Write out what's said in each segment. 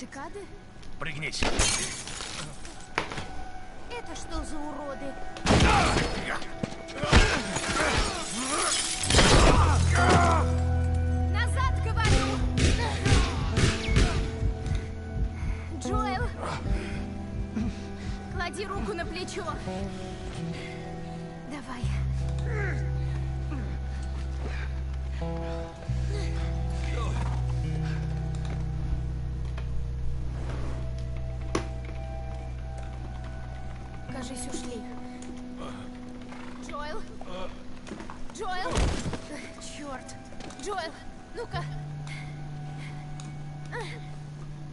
Цикады? Пригнись. Это что за уроды? Назад, говорю! Джоэл! Клади руку на плечо. Давай. Кажись, ушли. Джоэл? Джоэл? Черт! Джоэл, ну-ка!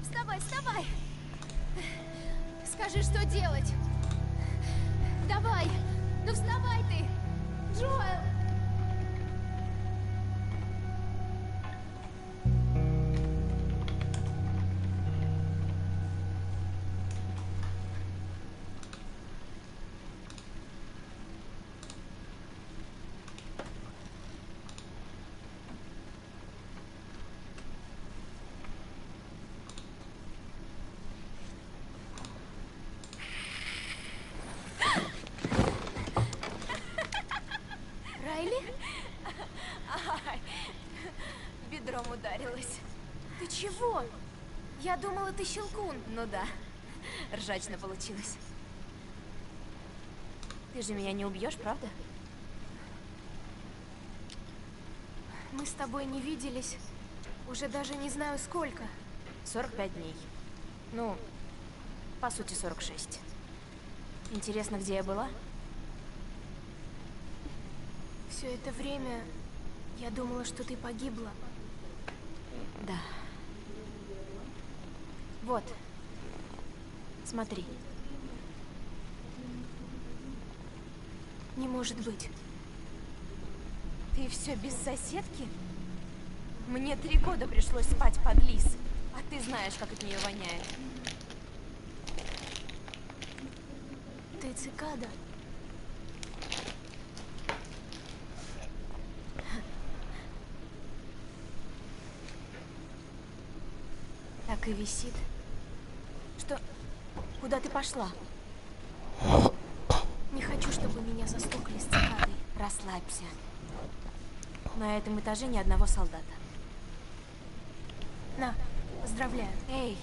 Вставай, вставай! Скажи, что делать! Давай! Ну вставай ты! Джоэл! Ай, бедром ударилась. Ты чего? Я думала, ты щелкун. Ну да, ржачно получилось. Ты же меня не убьешь, правда? Мы с тобой не виделись. Уже даже не знаю сколько. 45 дней. Ну, по сути, 46. Интересно, где я была? Все это время я думала, что ты погибла. Да. Вот. Смотри. Не может быть. Ты все без соседки? Мне 3 года пришлось спать под лис. А ты знаешь, как от нее воняет. Ты цикада. Так и висит. Что? Куда ты пошла? Не хочу, чтобы меня застукали с цикадой. Расслабься. На этом этаже ни одного солдата. На, поздравляю. Эй.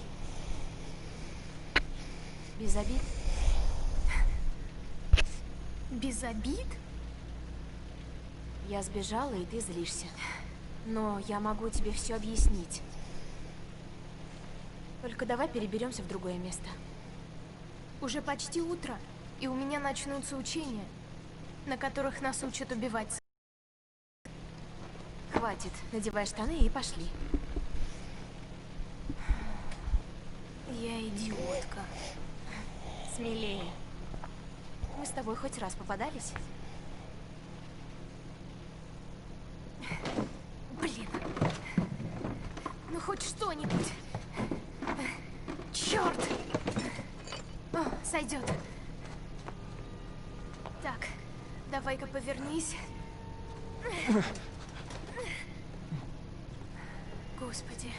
Без обид? Без обид? Я сбежала, и ты злишься. Но я могу тебе все объяснить. Только давай переберемся в другое место. Уже почти утро, и у меня начнутся учения, на которых нас учат убивать. Хватит, надевай штаны и пошли. Я идиотка. Смелее. Мы с тобой хоть раз попадались? Блин. Ну хоть что-нибудь. Черт! О, сойдет. Так, давай-ка повернись. Господи.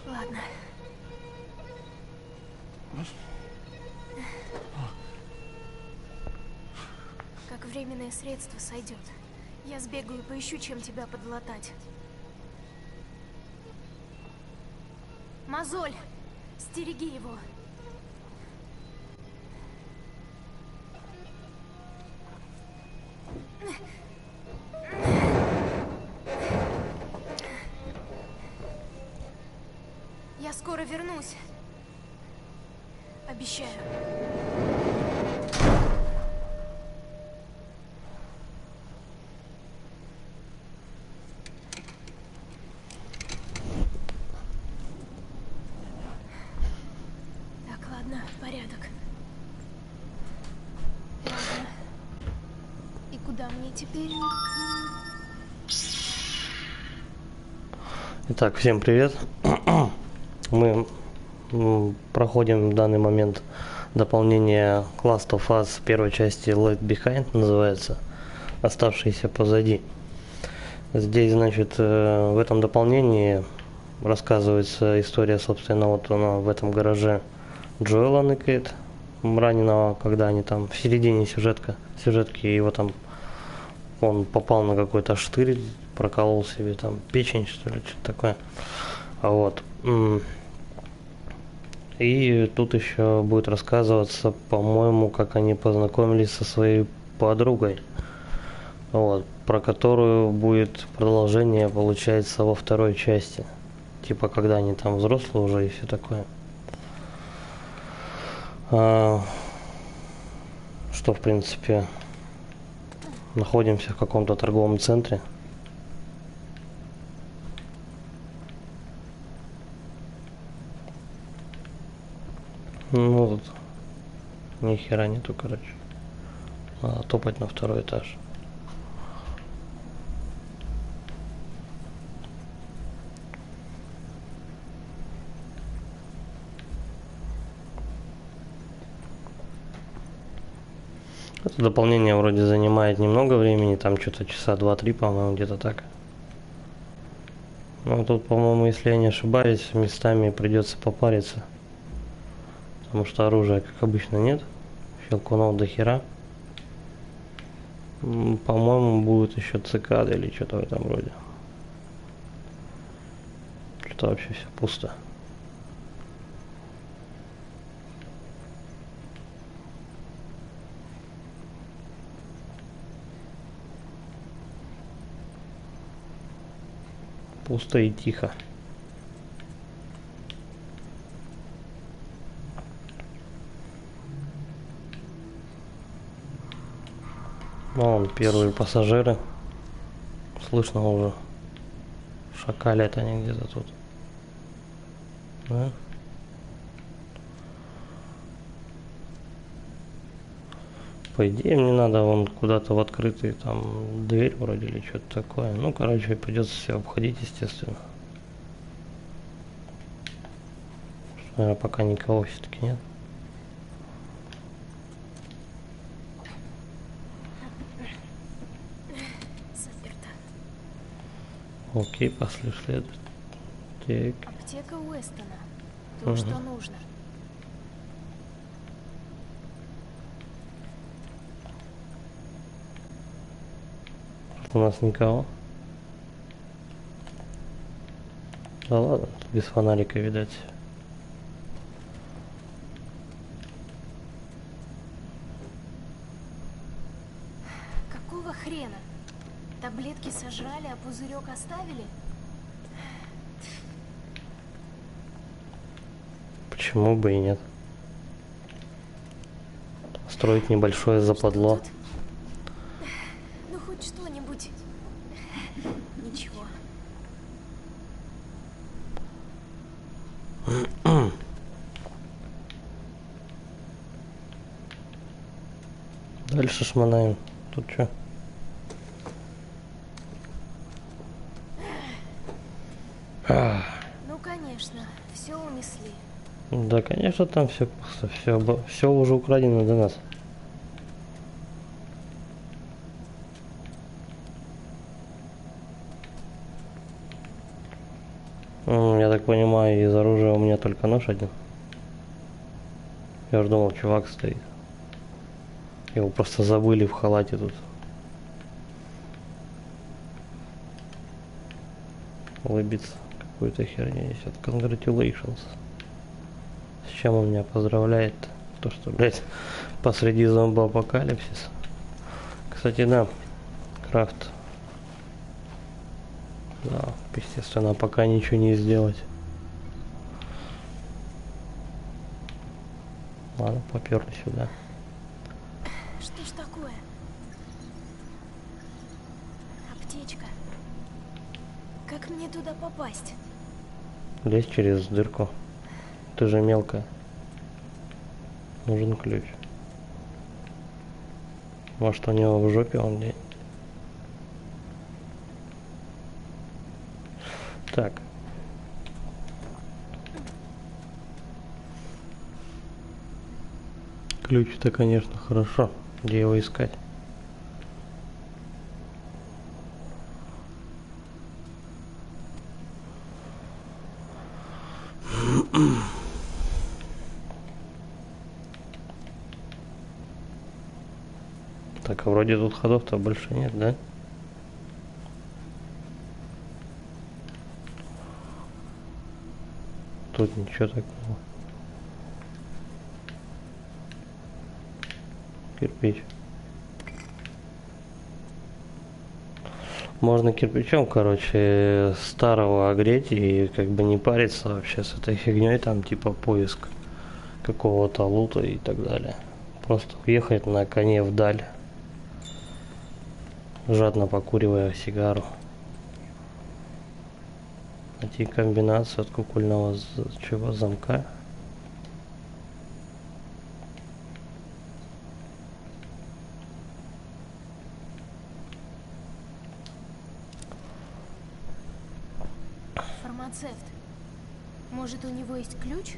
Ладно. Как временное средство сойдет. Я сбегаю и поищу, чем тебя подлатать. Мозоль! Стереги его! Я скоро вернусь. Обещаю. Так, ладно, порядок. Ладно. И куда мне теперь? Итак, всем привет. Мы проходим в данный момент дополнение Last of Us первой части Left Behind, называется, оставшиеся позади. Здесь, значит, в этом дополнении рассказывается история, собственно, вот она в этом гараже Джоэла ныкает, раненого, когда они там в середине сюжетки его там, он попал на какой-то штырь, проколол себе там печень, что ли, что-то такое. Вот. И тут еще будет рассказываться, по-моему, как они познакомились со своей подругой. Вот, про которую будет продолжение, получается, во второй части. Типа, когда они там взрослые уже и все такое. Что, в принципе, находимся в каком-то торговом центре. Ну, тут ни хера нету, короче. Надо топать на второй этаж. Это дополнение вроде занимает немного времени, там что-то часа 2-3, по-моему, где-то так. Ну, тут, по-моему, если я не ошибаюсь, местами придется попариться. Потому что оружия, как обычно, нет. Щелкунов до хера. По-моему, будет еще цикады или что-то в этом роде. Что-то вообще все пусто. Пусто и тихо. Вон первые пассажиры. Слышно уже. Шакалят они где-то тут. Да? По идее мне надо вон куда-то в открытый там дверь вроде или что-то такое. Ну, короче, придется все обходить, естественно. Наверное, пока никого все-таки нет. Заперто. Окей, пошли следует. Так. Аптека Уэстона. То, что нужно. У нас никого. Да ладно, тут без фонарика, видать. Какого хрена? Таблетки сожрали, а пузырек оставили? Почему бы и нет? Строить небольшое западло. Что тут? Ну хоть что-нибудь. Ничего. Дальше шмонаем. Тут что? Ну конечно, все унесли. Да, конечно, там все пусто, все уже украдено до нас. Я так понимаю, из оружия у меня только нож один. Я же думал, чувак стоит. Его просто забыли в халате тут. Улыбиться. Какую-то херню несет. Congratulations. С чем он меня поздравляет? То, что, блядь, посреди зомбоапокалипсиса. Кстати, да, крафт. Да, естественно, пока ничего не сделать. Ладно, поперли сюда. Что ж такое? Аптечка. Как мне туда попасть? Лезь через дырку. Ты же мелкая. Нужен ключ. Может, у него в жопе он где? Так, Ключ-то, конечно, хорошо. Где его искать? Так, а вроде тут ходов-то больше нет, да? Тут ничего такого. Кирпич. Можно кирпичом, короче, старого огреть и как бы не париться вообще с этой фигней, там типа поиск какого-то лута и так далее. Просто уехать на коне вдаль, жадно покуривая сигару. Найти комбинацию от кукольного чего замка. Фармацевт. Может, у него есть ключ?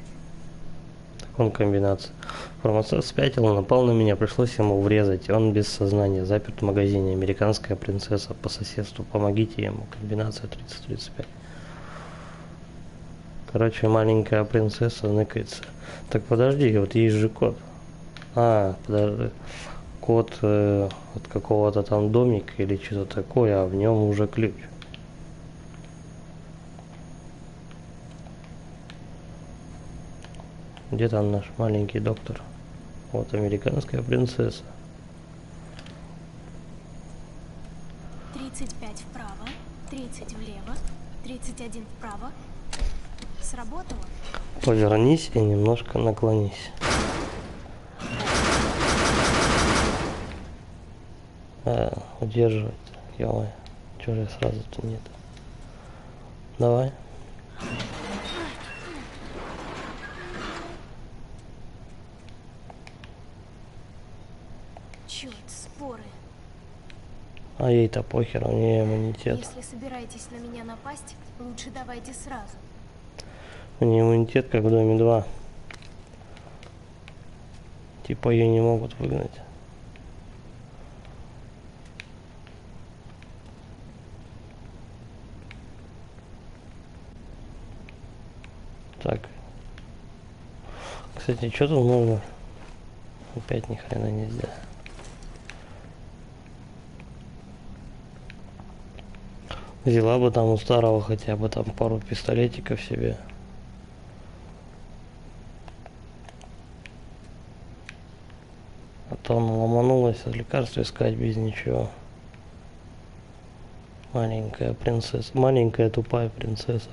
Он комбинация. Фармацевт спятил, он напал на меня, пришлось ему врезать. Он без сознания, заперт в магазине. Американская принцесса по соседству. Помогите ему. Комбинация 30-35. Короче, маленькая принцесса ныкается. Так подожди, вот есть же код. А, подожди. Код от какого-то там домика или что-то такое, а в нем уже ключ. Где там наш маленький доктор? Вот американская принцесса. 35 вправо, 30 влево, 31 вправо. Сработало? Повернись и немножко наклонись. Удерживать. Ё-моё. Чего же сразу-то нет? Давай. Черт, споры. А ей-то похер, у нее иммунитет. Если собираетесь на меня напасть, лучше давайте сразу. У нее иммунитет, как в Доме 2. Типа ее не могут выгнать. Так. Кстати, что тут можно? Опять ни хрена нельзя. Взяла бы там у старого хотя бы там пару пистолетиков себе. А то она ломанулась лекарства искать без ничего. Маленькая принцесса. Маленькая тупая принцесса.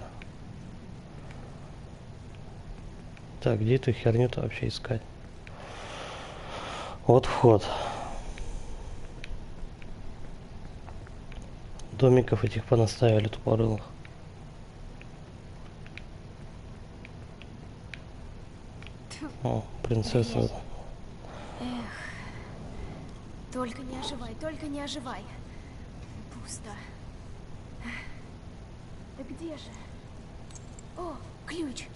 Так, где эту херню-то вообще искать? Вот вход. Домиков этих понаставили тупорылых. О, принцесса. Только не оживай. Пусто. Да где же? О, ключ.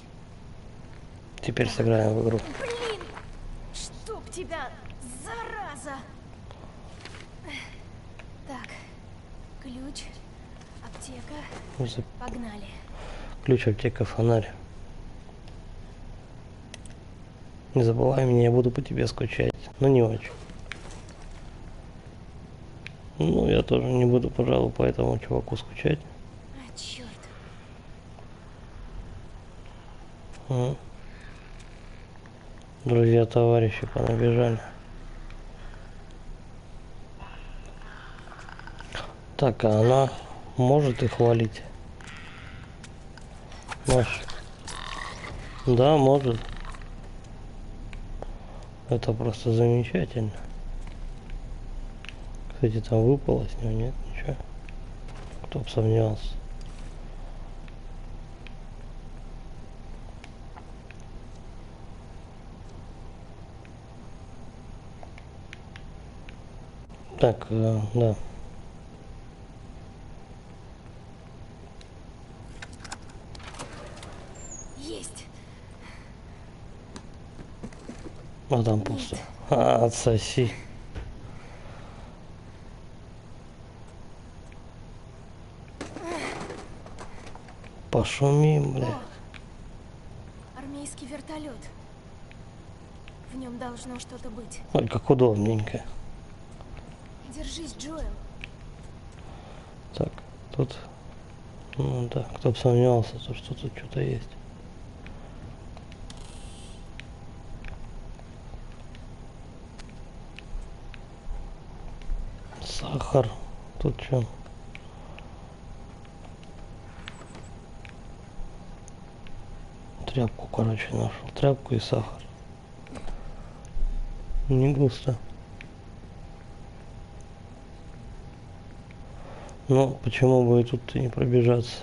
Теперь сыграем в игру. Блин! Чтоб тебя, зараза! Так, ключ, аптека. Погнали. Ключ, аптека, фонарь. Не забывай меня, я буду по тебе скучать. Но не очень. Ну, я тоже не буду, пожалуй, по этому чуваку скучать. А, черт. Друзья, товарищи понабежали. Так, а она может их валить? Маш. Да, может. Это просто замечательно. Кстати, там выпало с него, нет? Ничего. Кто бы сомневался. Так, да. Есть. А там пусто. А, отсоси. Пошумим, бля. О, армейский вертолет. В нем должно что-то быть. Ой, как удобненько. Держись, Джоэл. Так, тут... Ну да, кто бы сомневался, то что тут что-то есть. Сахар. Тут что? Тряпку, короче, нашел. Тряпку и сахар. Не густо. Но почему бы и тут не пробежаться?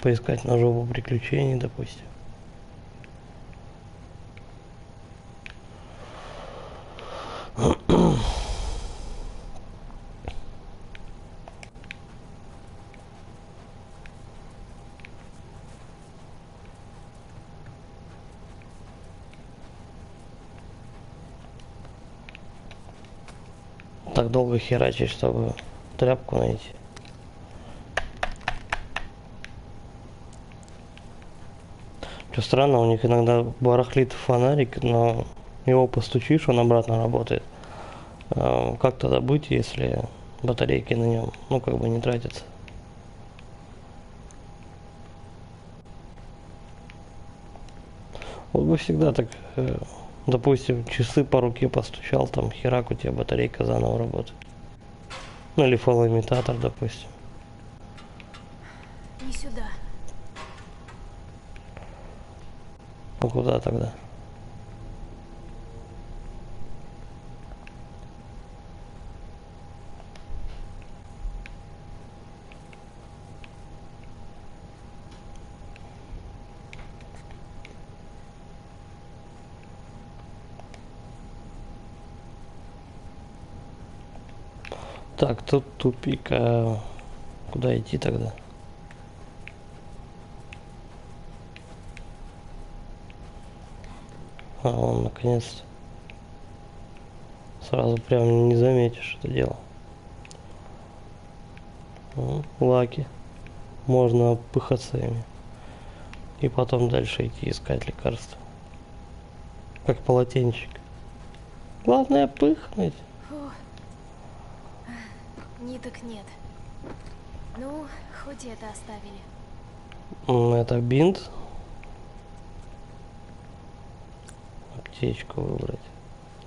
Поискать на жопу приключений, допустим. Так долго херачить, чтобы тряпку найти. Что странно, у них иногда барахлит фонарик, но его постучишь, он обратно работает. Как тогда быть, если батарейки на нем, ну, как бы не тратятся? Вот бы всегда так, допустим, часы по руке постучал, там херак, у тебя батарейка заново работает. Ну, или фалоимитатор, допустим. Не сюда. Ну, куда тогда? Так, тут тупик, а куда идти тогда? А, он наконец-то. Сразу прям не заметишь это дело. Лаки. Можно пыхаться ими. И потом дальше идти искать лекарства. Как полотенчик. Главное пыхнуть. Фу. Ниток нет. Ну, хоть это оставили. Это бинт. Аптечку выбрать.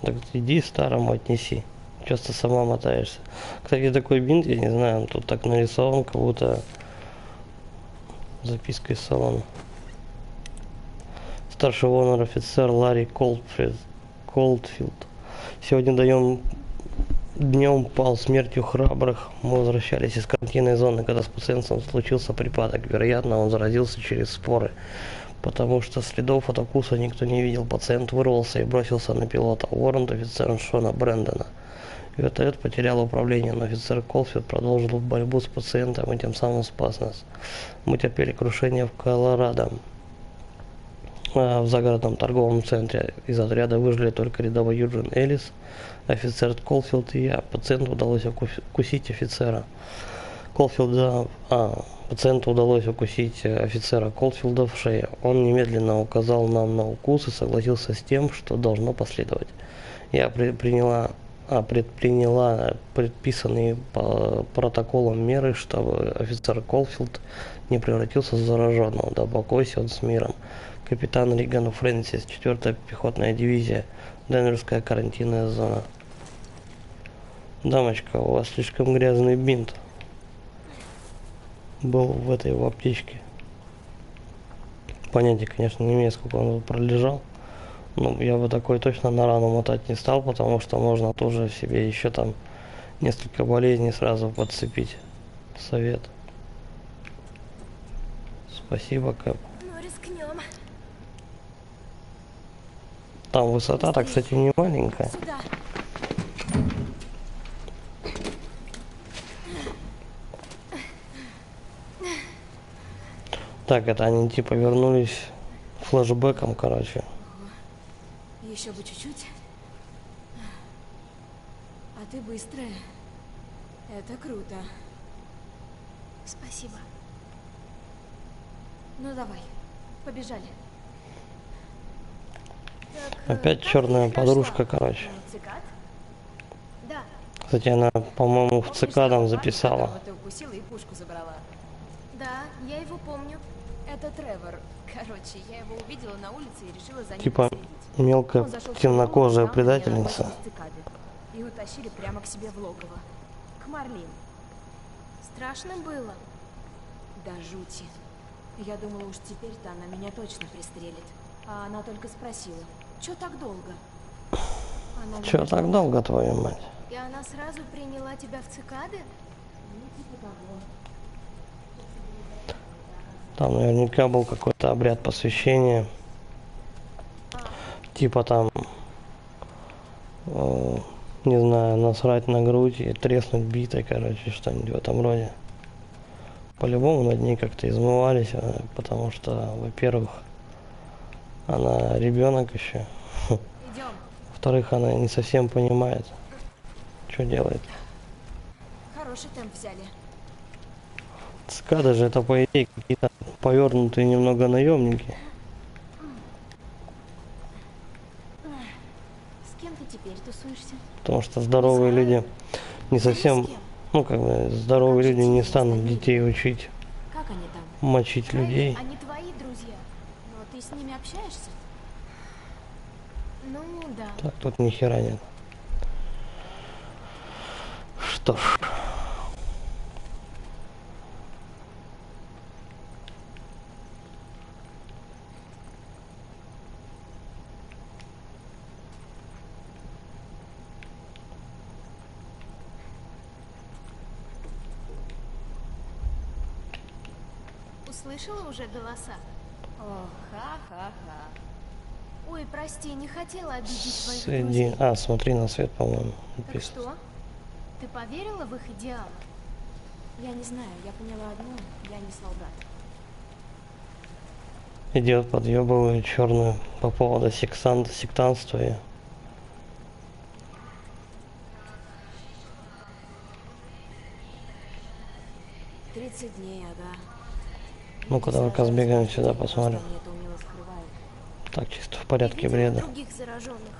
Так иди старому отнеси. Часто сама мотаешься. Кстати, такой бинт, я не знаю, он тут так нарисован, как будто записка из салона. Старший онор-офицер Ларри Колдфилд. Сегодня днем пал смертью храбрых. Мы возвращались из карантинной зоны, когда с пациентом случился припадок. Вероятно, он заразился через споры, потому что следов от укуса никто не видел. Пациент вырвался и бросился на пилота. Уоррент, офицер Шона Брэндона. Вертолет потерял управление, но офицер Колфилд продолжил борьбу с пациентом и тем самым спас нас. Мы терпели крушение в Колорадо. В загородном торговом центре из отряда выжили только рядовой Юджин Эллис, офицер Колфилд и я. Пациенту удалось укусить офицера Колфилда. Пациенту удалось укусить офицера Колфилда в шею. Он немедленно указал нам на укус и согласился с тем, что должно последовать. Я предприняла предписанные по протоколам меры, чтобы офицер Колфилд не превратился в зараженного. Да покойся он с миром. Капитан Риган Фрэнсис, 4-я пехотная дивизия, Денверская карантинная зона. Дамочка, у вас слишком грязный бинт был в этой аптечке. Понятия, конечно, не имею, сколько он пролежал. Ну, я бы такой точно на рану мотать не стал, потому что можно тоже себе еще там несколько болезней сразу подцепить. Совет. Спасибо, Кэп. Ну, рискнем. Там высота-то, кстати, не маленькая. Сюда. Так, это они типа вернулись флешбеком, короче. Еще бы чуть-чуть. А ты быстрая. Это круто. Спасибо. Ну давай, побежали. Так, Опять как черная ты их нашла? подружка, короче. Цикад? Да. Кстати, она, по-моему, в цикадом записала. Которого ты укусила и пушку забрала. Да, я его помню. Это Тревор. Короче, я его увидела на улице и решила за ним Типа последить. мелкая Он зашел в темнокожая школу, там на меня предательница. набросились цикады. И утащили прямо к себе в логово. К Марлин. Страшно было. Да жути. Я думала, уж теперь-то она меня точно пристрелит. А она только спросила, чё так долго? Она Чё меня так ждала. долго, твою мать? И она сразу приняла тебя в цикады? Ну, типа того. Там наверняка был какой-то обряд посвящения. Типа там, не знаю, насрать на грудь и треснуть битой, короче, что-нибудь в этом роде. По-любому над ней как-то измывались, потому что, во-первых, она ребенок еще. Идем. Во-вторых, она не совсем понимает, что делает. Хороший темп взяли. Цикады же это, по идее, какие-то повернутые немного наемники. С кем ты теперь тусуешься? Потому что здоровые люди не совсем, ну как бы, здоровые люди не станут детей учить, Как они там? мочить людей. Они твои друзья. Но ты с ними общаешься? Ну, да. Так, тут ни хера нет. Что ж. Услышала уже голоса? О, ха-ха-ха. Ой, прости, не хотела обидеть твоих Среди... друзей. А, смотри на свет, по-моему. Так написано. что? Ты поверила в их идеал? Я не знаю, я поняла одно, я не солдат. Идет подъебываю черную по поводу сектантства. И 30 дней, ага. ну-ка, давай-ка сбегаем сюда, посмотрим. Просто они это умело скрывают. Так, чисто в Ты порядке видела бреда. других зараженных?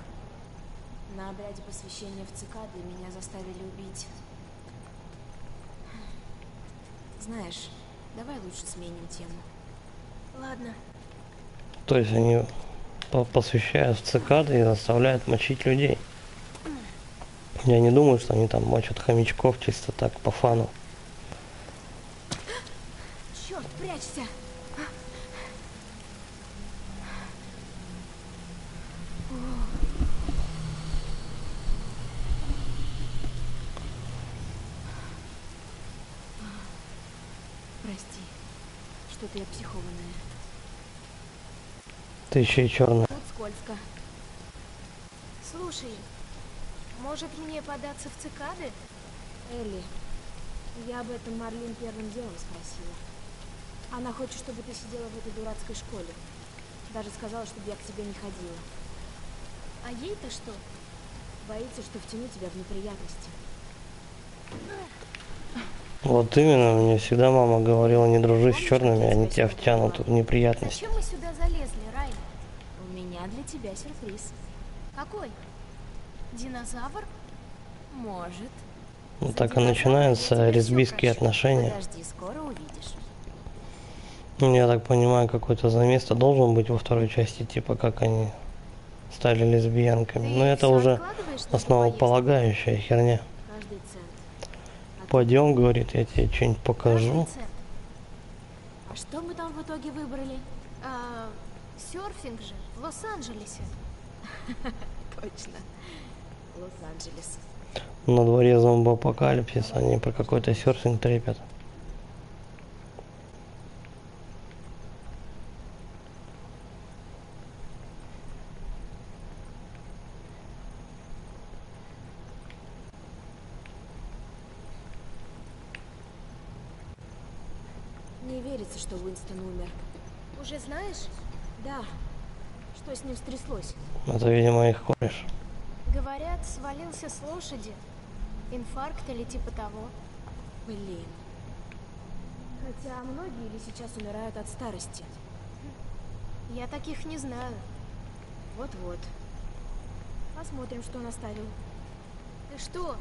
На обряде посвящения в цикады меня заставили убить. Знаешь, давай лучше сменим тему. Ладно. То есть они посвящают в цикады и заставляют мочить людей. Я не думаю, что они там мочат хомячков чисто так, по фану. Черт, прячься! Прости, что-то я психованная. Ты еще и черная. Тут скользко. Слушай, может мне податься в цикады? Элли, я об этом Марлин первым делом спросила. Она хочет, чтобы ты сидела в этой дурацкой школе. Даже сказала, чтобы я к тебе не ходила. А ей-то что? Боится, что втяну тебя в неприятности. Вот именно, мне всегда мама говорила, не дружи с черными, они тебя втянут в неприятности. Зачем мы сюда залезли, Райан? У меня для тебя сюрприз. Какой? Динозавр? Может. Ну так и начинаются лесбийские отношения. Подожди, скоро увидишь. Ну, я так понимаю, какой-то замес должен быть во второй части, типа как они стали лесбиянками. Но это всё уже откладываешь на эту основополагающая херня. Каждый цент. Пойдем, говорит, я тебе что-нибудь покажу. Кажется, А что мы там в итоге выбрали? серфинг же в Лос-Анджелесе. Точно. Лос-Анджелес. На дворе зомбоапокалипсис, они про какой-то серфинг трепят. Не верится, что Уинстон умер. Уже знаешь? Да. Что с ним стряслось? Это, видимо, их кореш. Говорят, свалился с лошади. Инфаркт или типа того. Блин. Хотя многие ли сейчас умирают от старости? Я таких не знаю. Вот-вот. Посмотрим, что он оставил. Ты что?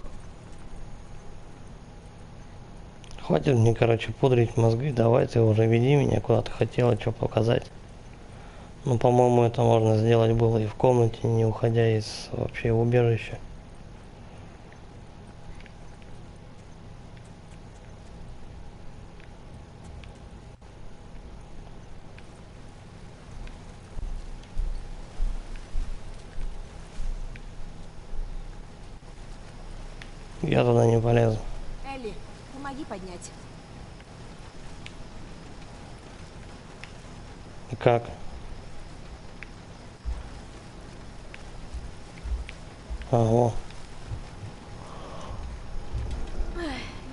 Хватит мне, короче, пудрить мозги. Давай ты уже веди меня куда ты хотела, что показать. Ну, по-моему, это можно сделать было и в комнате, не уходя из вообще убежища. Я туда не полезу. Элли, помоги поднять. И как? Ага.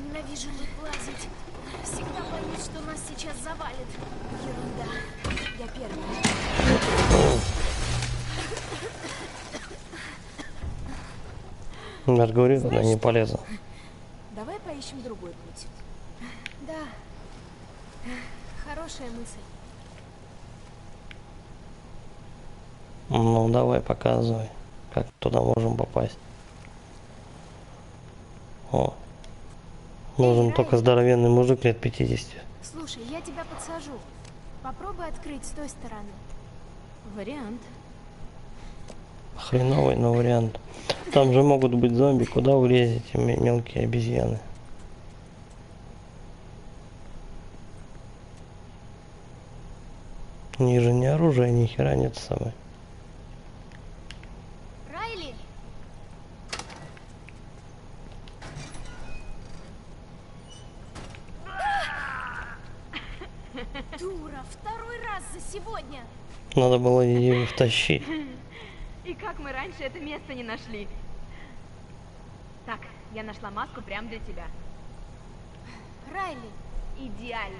Ненавижу лазить. Всегда боюсь, что нас сейчас завалит. Ерунда. Я первая. Я же говорю, туда не полезу. Давай поищем другой путь. Да. Хорошая мысль. Ну, давай, показывай, как туда можем попасть. О. Нужен Эй, только Райли. здоровенный мужик лет 50. Слушай, я тебя подсажу. Попробуй открыть с той стороны. Вариант. Хреновый, но вариант. Там же могут быть зомби. Куда вы лезете, мелкие обезьяны? У них же ни оружия, ни хера нет с собой. Райли! Дура, второй раз за сегодня. Надо было ее втащить. И как мы раньше это место не нашли? Так, я нашла маску прямо для тебя. Райли, Идеальную.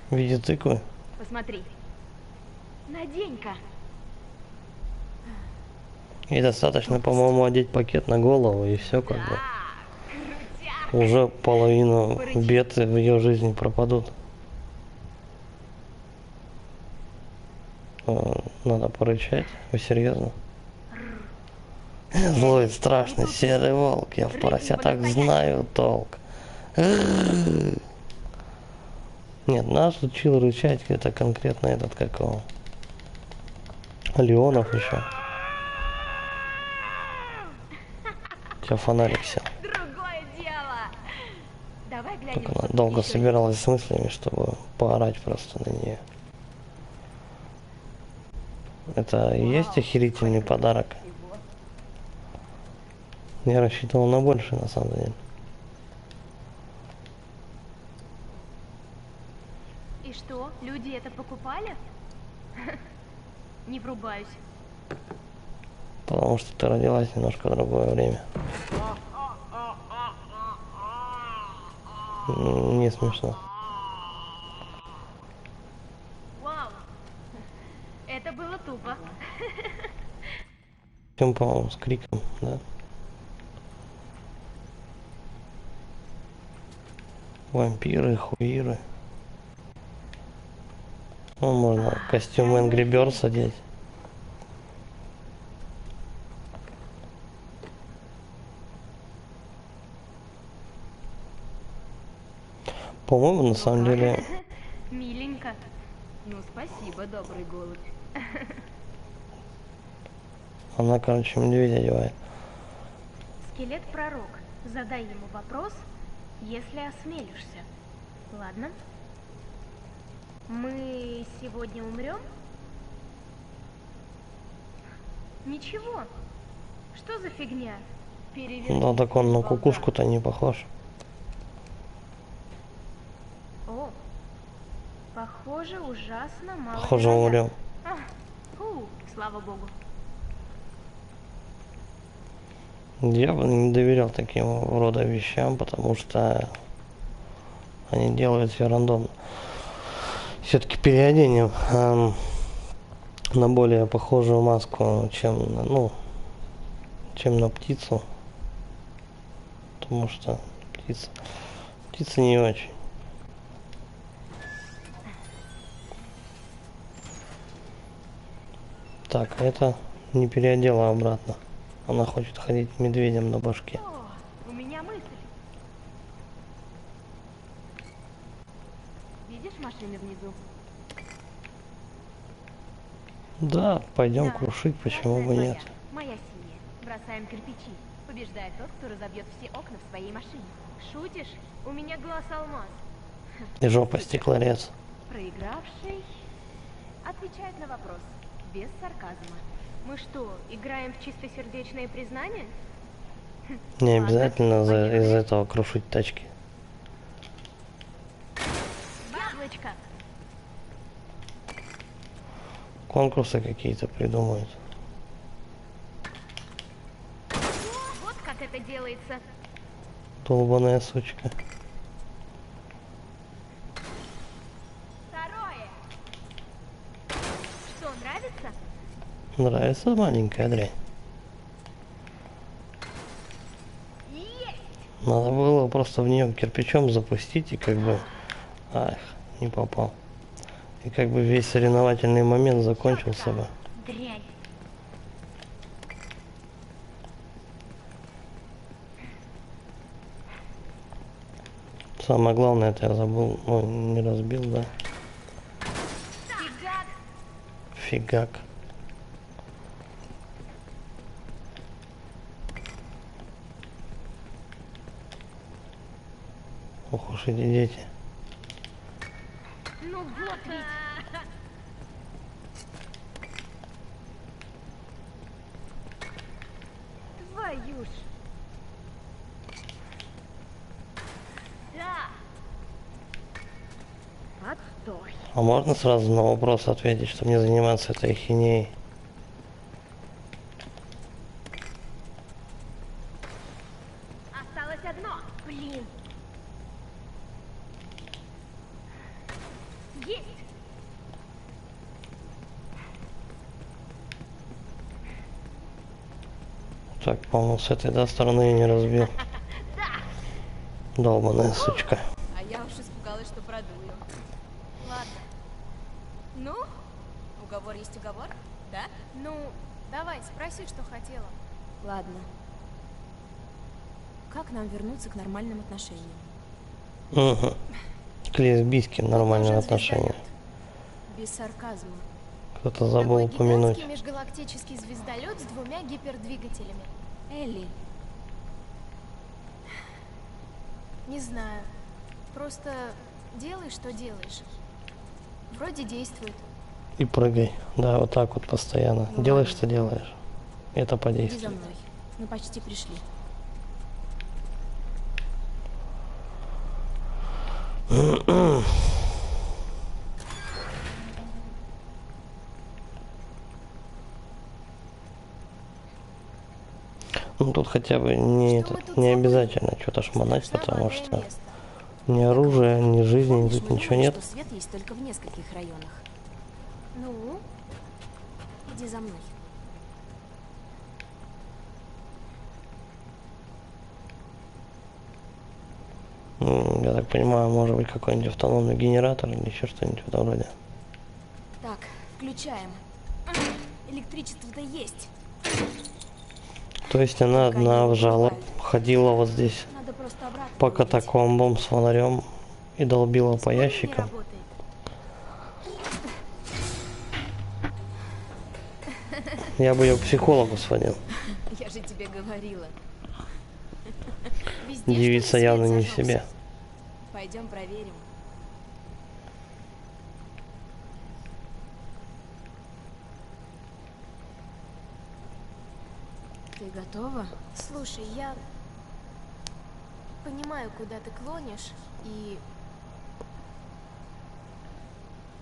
В виде тыквы. Посмотри. Надень-ка. И достаточно, по-моему, одеть пакет на голову, и все как бы. Крутяк. Уже половину бед в ее жизни пропадут. Надо порычать. Вы серьезно? Злой, страшный, серый волк. Я в поросятах знаю толк. Нет, нас учил рычать это конкретно этот, как его, Леонов еще. У тебя фонарик сел. Другое дело. Давай глянем. Только она что долго тут еще собиралась с мыслями, чтобы поорать просто на нее. Это и есть охерительный подарок. всего. Я рассчитывал на больше, на самом деле. И что, люди это покупали? Не врубаюсь. Потому что ты родилась немножко в другое время. Не смешно. Вау. Это было тупо. Чем, по-моему, с криком, да? Вампиры, хуиры. Ну, можно костюм Angry Birds одеть. По-моему, на самом деле, Миленько. Ну, спасибо, добрый голубь. она, короче, медведя одевает. скелет-пророк. Задай ему вопрос, если осмелишься. Ладно? Мы сегодня умрем? Ничего. Что за фигня? Ну, так он на кукушку-то не похож. О, похоже, ужасно мало. Похоже, умрем. Слава богу. Я бы не доверял таким рода вещам, потому что они делают все рандомно. Все-таки переоденем на более похожую маску, чем, ну, чем на птицу. Потому что птица не очень. Так, это не переодела обратно. Она хочет ходить медведем на башке. О, у меня мысль. Видишь машины внизу? Да, пойдем Да, крушить, почему красная бы твоя, нет. моя синяя. Бросаем кирпичи. Побеждает тот, кто разобьет все окна в своей машине. Шутишь? У меня глаз алмаз. И жопа стеклорез. Проигравший отвечает на вопрос без сарказма. Мы что, играем в чистосердечное признание? Не Ладно, обязательно из поехали. этого крушить тачки. Яблочко! Конкурсы какие-то придумают. Вот как это делается. Долбаная сучка. Второе! Что, нравится? Нравится маленькая дрянь. Есть! Надо было просто в нее кирпичом запустить и как бы... Ах, не попал. И как бы весь соревновательный момент закончился бы. Дрянь! Самое главное, это я забыл, ну, не разбил, да? Фигак! Фигак. Ох уж эти дети. Ну вот ведь. Твою ж! Да! Отстой! А можно сразу на вопрос ответить, чтобы не заниматься этой хинеей? Осталось одно! Блин. Есть! Так, по-моему, с этой, да, стороны я не разбил. Долбаная сучка. А я уж испугалась, что продую. Ладно. Ну, уговор есть уговор, да? Ну, давай, спроси, что хотела. Ладно. Как нам вернуться к нормальным отношениям? Угу. К лесбийским нормальным Нужен отношениям. звездолет. Без сарказма. Кто-то забыл Такой упомянуть. гигантский межгалактический звездолет с 2 гипердвигателями. Элли, Не знаю. Просто делай, что делаешь. Вроде действует. И прыгай. Да, вот так вот постоянно. Ну Делай, ладно. что делаешь. Это иди за подействует. мной. Мы почти пришли. Ну тут хотя бы не, Что мы это, тут не забыли? обязательно что-то шмонать, потому Страшноватое что место. ни оружия, ни жизни, Помнишь, тут мы ничего думали, нет. что свет есть только в нескольких районах? Ну, Иди за мной. Я так понимаю, может быть какой-нибудь автономный генератор или еще что-нибудь в этом роде. Так, включаем. Электричество-то есть. То есть она Только они одна его вжала, вырубают. ходила вот здесь Надо просто обратно по повернуть. катакомбам с фонарем и долбила по спорим, не ящикам. работает. Я бы ее к психологу сводил. Я же тебе говорила. Везде, Девица что ли, явно свет не в зажёгся? себе. Пойдем проверим. Ты готова? Слушай, я понимаю, куда ты клонишь, и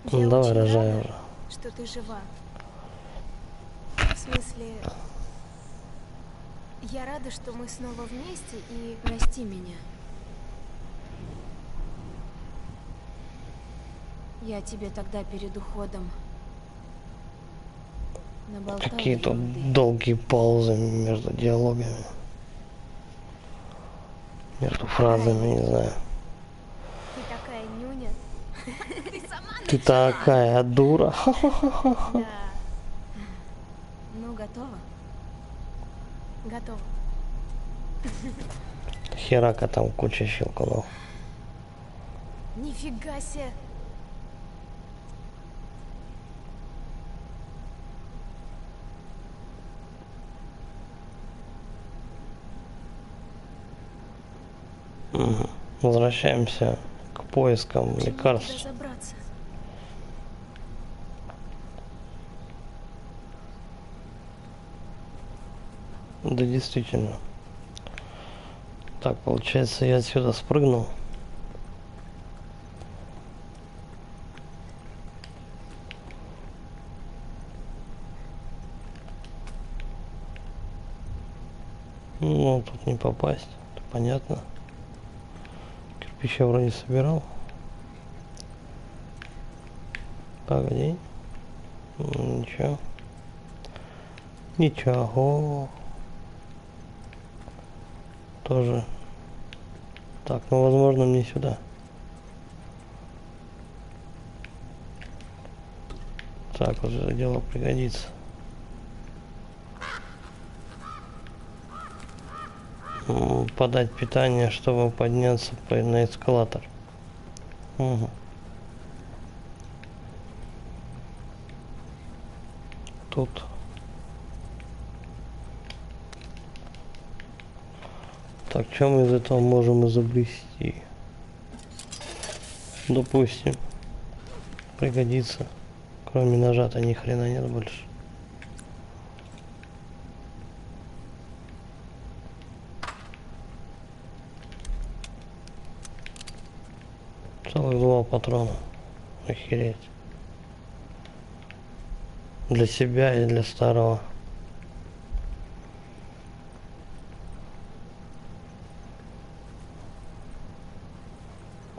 я Ну, давай, очень рожай рада, уже. что ты жива. В смысле, я рада, что мы снова вместе, и Прости меня. Я тебе тогда перед уходом Наболтал Какие тут ерунды. долгие паузы между диалогами. Между фразами, не знаю. Ты такая нюня. Ты такая дура. Да. Ну, готово? Готово. Херака там куча щелкунов. Нифига себе. Возвращаемся к поискам Почему лекарств. туда забраться? Да, действительно. Так, получается, я отсюда спрыгнул. Ну, тут не попасть. Это понятно. Кирпич я вроде собирал. Погоди. Ничего. Ничего. Тоже. Так, ну возможно мне сюда. Так, вот это дело пригодится. Подать питание, чтобы подняться на эскалатор. Угу. Тут. Так, что мы из этого можем изобрести? Допустим, пригодится. Кроме ножа-то ни хрена нет больше. Целых 2 патрона. Охереть. Для себя и для старого.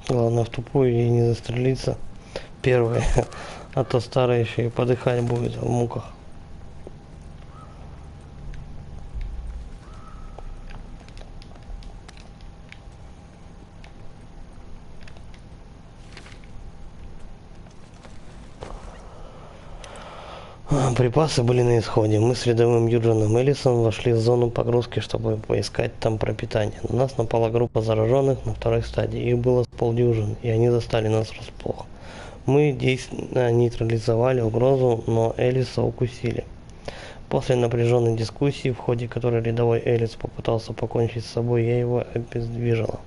Главное в тупую и не застрелиться. Первое. А то старый еще и подыхать будет в муках. Припасы были на исходе. Мы с рядовым Юджином Эллисом вошли в зону погрузки, чтобы поискать там пропитание. На нас напала группа зараженных на второй стадии. Их было с полдюжины, и они застали нас врасплох. Мы действенно нейтрализовали угрозу, но Эллиса укусили. После напряженной дискуссии, в ходе которой рядовой Эллис попытался покончить с собой, я его обездвижила.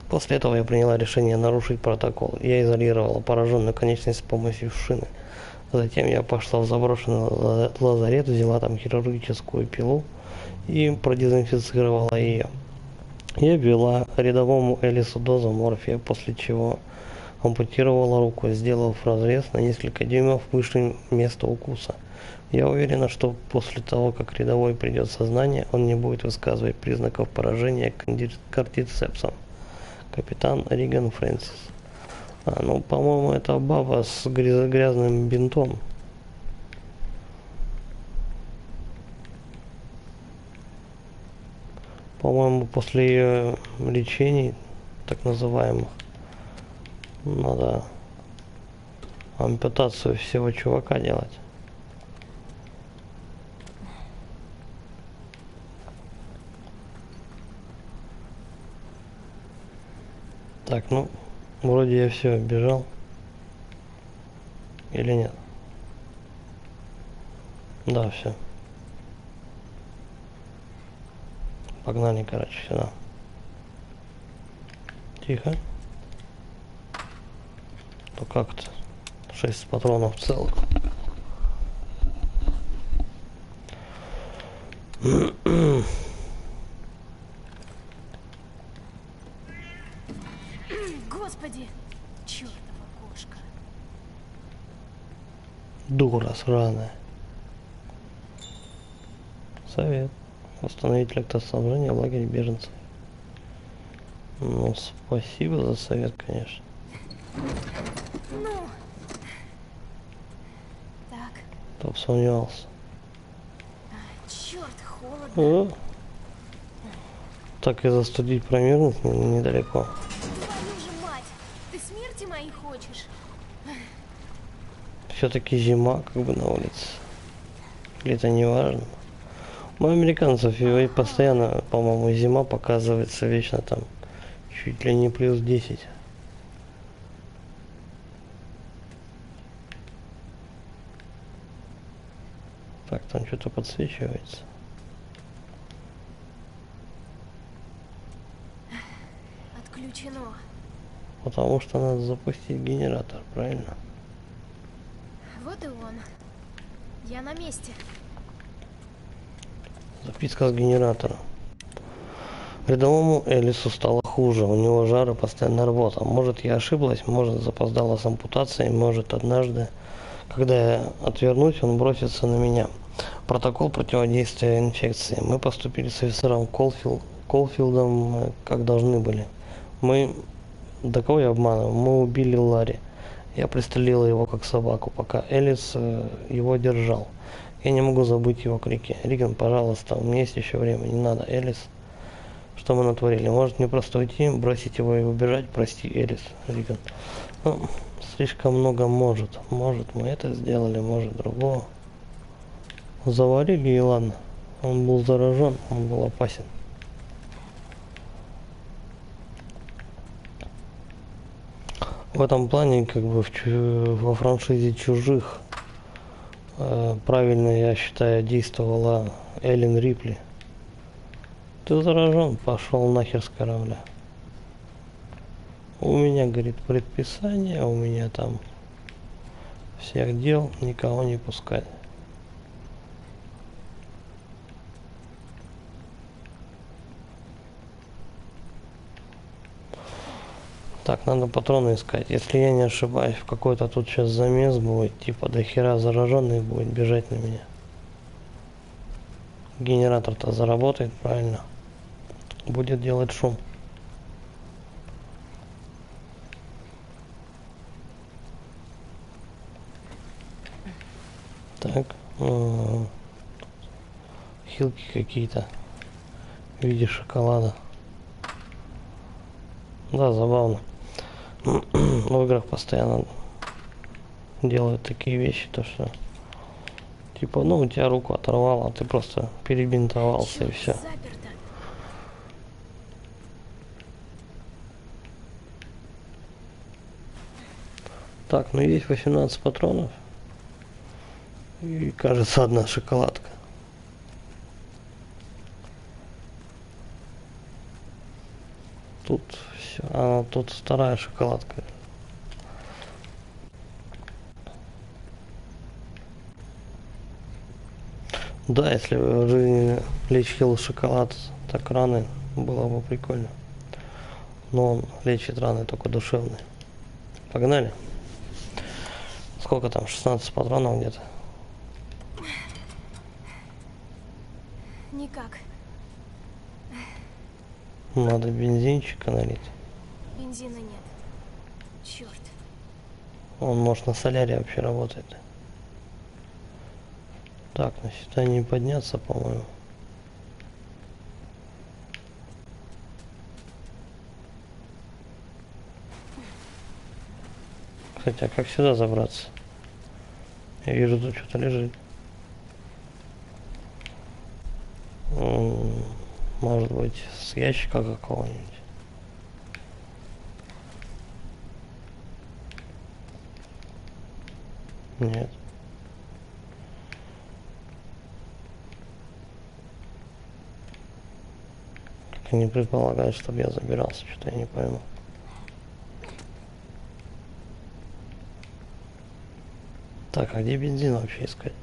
После этого я приняла решение нарушить протокол. Я изолировала пораженную конечность с помощью шины. Затем я пошла в заброшенный лазарет, взяла там хирургическую пилу и продезинфицировала ее. Я ввела рядовому Элису дозу морфия, после чего ампутировала руку, сделав разрез на несколько дюймов выше места укуса. Я уверена, что после того, как рядовой придет в сознание, он не будет высказывать признаков поражения кортицепсом. Капитан Риган Фрэнсис. Ну, по-моему, это баба с грязным бинтом. По-моему, после ее лечений, так называемых, надо ампутацию всего чувака делать. Так, ну, вроде я все бежал. Или нет? Да, все. Погнали, короче, сюда. Тихо. То как-то 6 патронов целых. Господи! Чёртова кошка. Дура сраная. Совет. Восстановить электроснабжение в лагере беженцев. Ну, спасибо за совет, конечно. Ну. Так. Кто бы сомневался. Черт, холодно. О, так и застудить промерзнуть недалеко. Твою же мать! Ты смерти моей хочешь? Все-таки зима как бы на улице. Или это не важно? У американцев и постоянно, по-моему, зима показывается вечно там чуть ли не плюс 10. Так, там что-то подсвечивается. Отключено. Потому что надо запустить генератор, правильно? Вот и он. Я на месте. Записка с генератора. Рядовому Элису стало хуже, у него жар и постоянная рвота. Может, я ошиблась, может, запоздала с ампутацией, может, однажды, когда я отвернусь, он бросится на меня. Протокол противодействия инфекции. Мы поступили с офицером Колфилдом, как должны были. Да кого я обманываю? Мы убили Ларри. Я пристрелила его как собаку, пока Элис его держал. Я не могу забыть его крики. Риган, пожалуйста, у меня есть еще время, не надо, Элис. Что мы натворили? Может мне просто уйти, бросить его и убежать? Прости, Элис, Риган. Ну, слишком много может. Может, мы это сделали, может, другого. Заварили и ладно. Он был заражен, он был опасен. В этом плане, как бы во франшизе «Чужих» правильно, я считаю, действовала Эллен Рипли. Ты заражен, пошел нахер с корабля. У меня, говорит, предписание, у меня там всех дел, никого не пускать. Так, надо патроны искать. Если я не ошибаюсь, в какой-то тут сейчас замес будет, типа до хера зараженных будет бежать на меня. Генератор-то заработает, правильно? Будет делать шум. Так. Хилки какие-то в виде шоколада. Да, забавно. В играх постоянно делают такие вещи, то что типа, ну, у тебя руку оторвало, а ты просто перебинтовался и все. Заперто. Так, ну есть 18 патронов. И, кажется, одна шоколадка. Тут все. А тут вторая шоколадка. Да, если в жизни лечил шоколад так раны, было бы прикольно. Но он лечит раны только душевные. Погнали. Сколько там? 16 патронов где-то. Никак. Надо бензинчика налить. Бензина нет. Черт. Он, может, на соляре вообще работает. Так, на сюда не подняться, по-моему. Кстати, а как сюда забраться? Я вижу, тут что-то лежит. Может быть, с ящика какого-нибудь. Нет. Как они предполагают, чтобы я забирался, что-то я не пойму. Так, а где бензин вообще искать?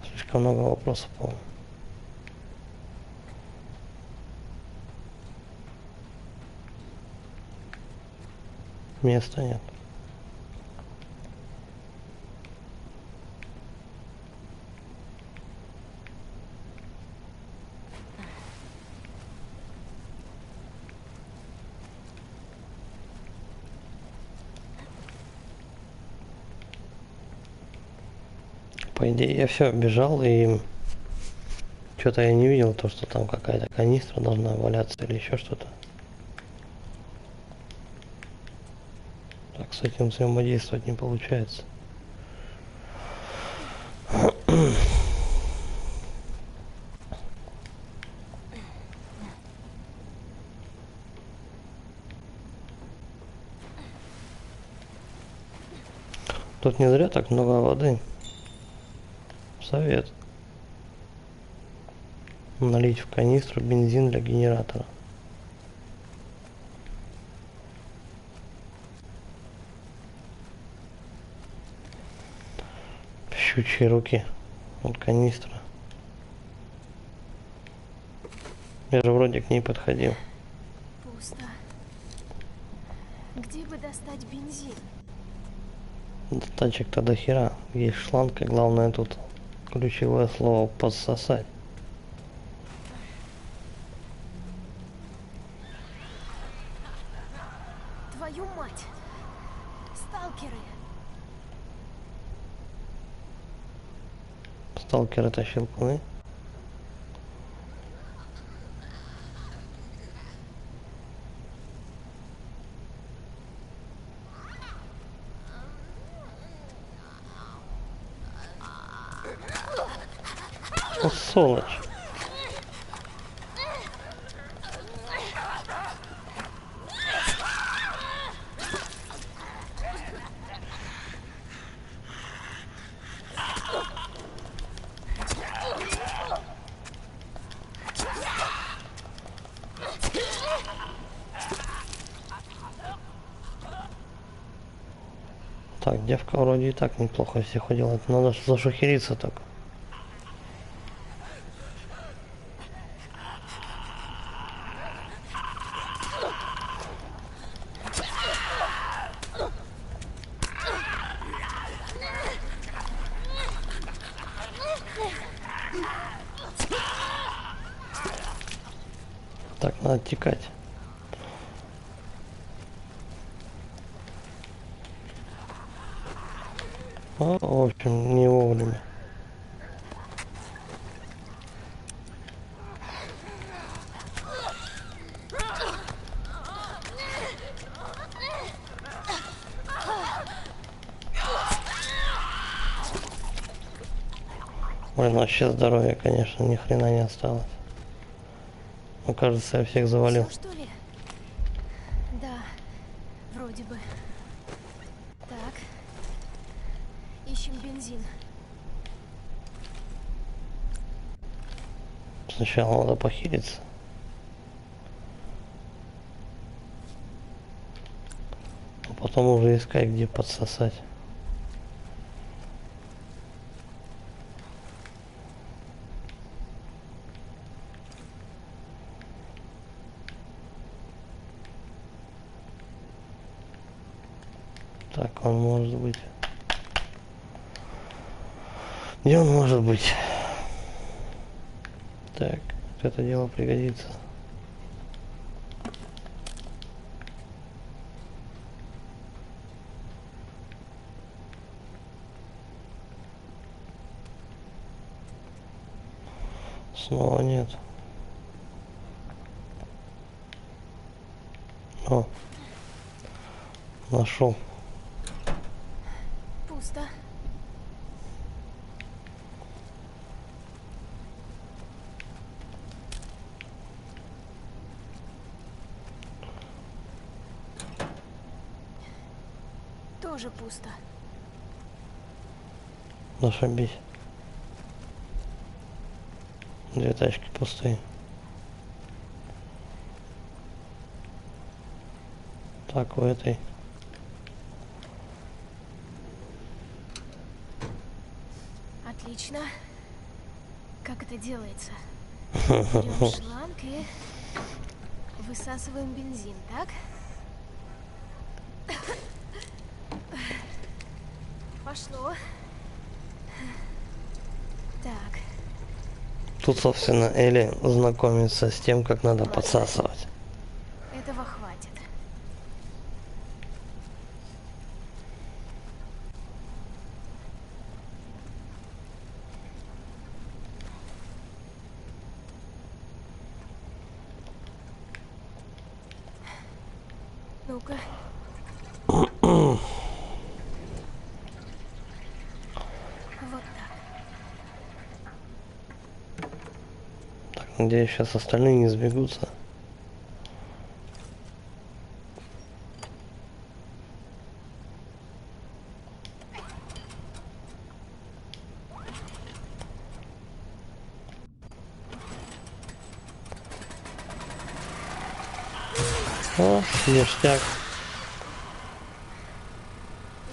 Слишком много вопросов, по-моему. Места нет. По идее, я все бежал и что-то я не видел, то что там какая-то канистра должна валяться или еще что-то. Так, с этим взаимодействовать не получается. Тут не зря так много воды. Совет. Налить в канистру бензин для генератора. Щучьи руки. Вот канистра. Я же вроде к ней подходил. Пусто. Где бы достать бензин? Тачек-то до хера. Есть шланг, и главное тут ключевое слово подсосать. Твою мать! Сталкеры! Сталкеры тащил куны. О, сволочь. Так, девка вроде и так неплохо все ходила. Надо зашухериться только. Так, надо текать. В общем, не вовремя. Ой, ну вообще здоровья, конечно, ни хрена не осталось. Ну, кажется, я всех завалил. Всё, что ли? Да, вроде бы. Так. Ищем бензин. Сначала надо похилиться. А потом уже искать, где подсосать. Так, он может быть. Где он может быть? Так, это дело пригодится. Снова нет. О, нашел. Пусто. Тоже пусто. Зашибись. Две тачки пустые. Так, у этой. Отлично. Как это делается? Берем шланг и высасываем бензин, так? Пошло. Так. Тут, собственно, Элли знакомится с тем, как надо подсасывать. Этого хватит. Ну-ка. Вот так. Так, надеюсь, сейчас остальные не сбегутся. О, ништяк.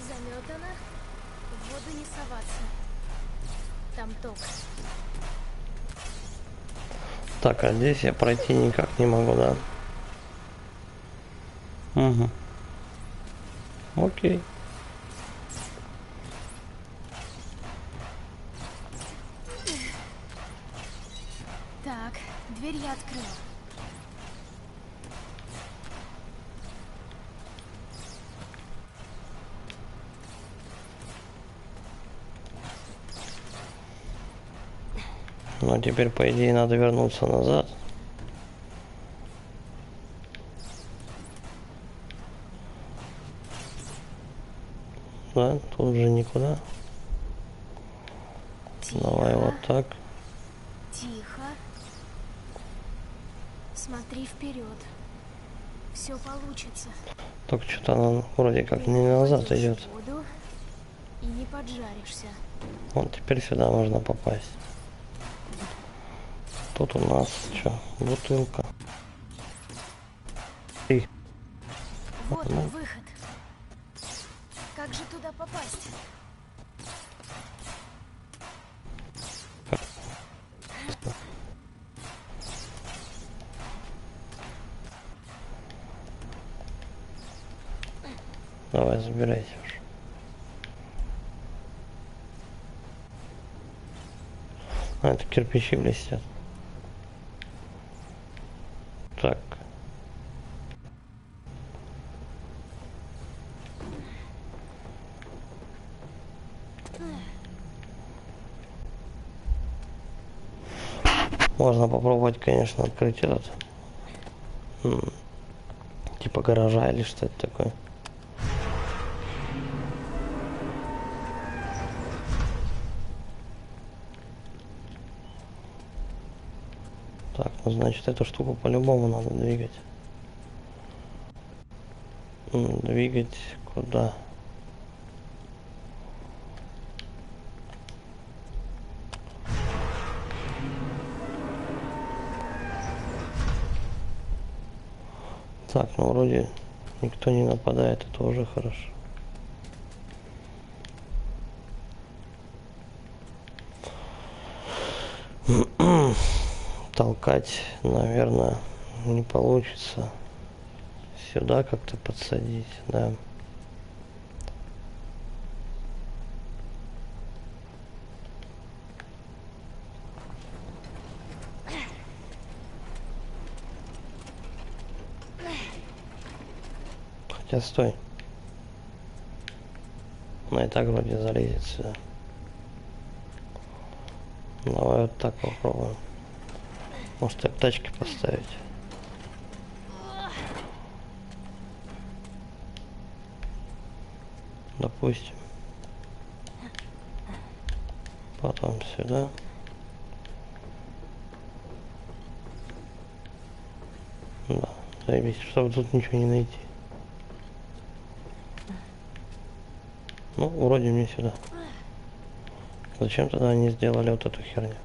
Заметано. В воду не соваться. Там ток. Так, а здесь я пройти никак не могу, да? Угу. Окей. Так, дверь я открыла. Ну, теперь, по идее, надо вернуться назад. Да, тут уже никуда. Тихо. Давай вот так. Тихо. Смотри вперед. Все получится. Только что-то она вроде как Ты не назад упадешь идет. в воду и не поджаришься. Вот теперь сюда можно попасть. Тут у нас что? Бутылка. И Вот он, выход. Как же туда попасть? давай, забирайся уже. А, это кирпичи блестят. Так. Можно попробовать, конечно, открыть этот. Типа гаража или что-то такое. Так, ну значит эту штуку по-любому надо двигать. Двигать куда? Так, ну вроде никто не нападает, это уже хорошо. Толкать, наверное, не получится. Сюда как-то подсадить, да. Хотя стой. Она и так вроде залезет сюда. Давай вот так попробуем. Может так тачки поставить. Допустим. Потом сюда. Да, заебись, чтобы тут ничего не найти. Ну, вроде мне сюда. Зачем тогда они сделали вот эту херню?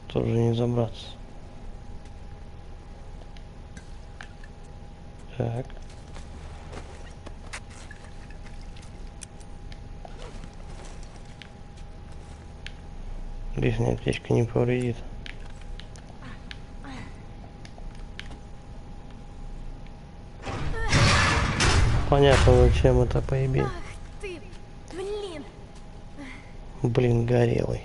Тоже не забраться. Так. Лишняя аптечка не повредит. Понятно, зачем это поебень. Ах ты, блин. Блин, горелый.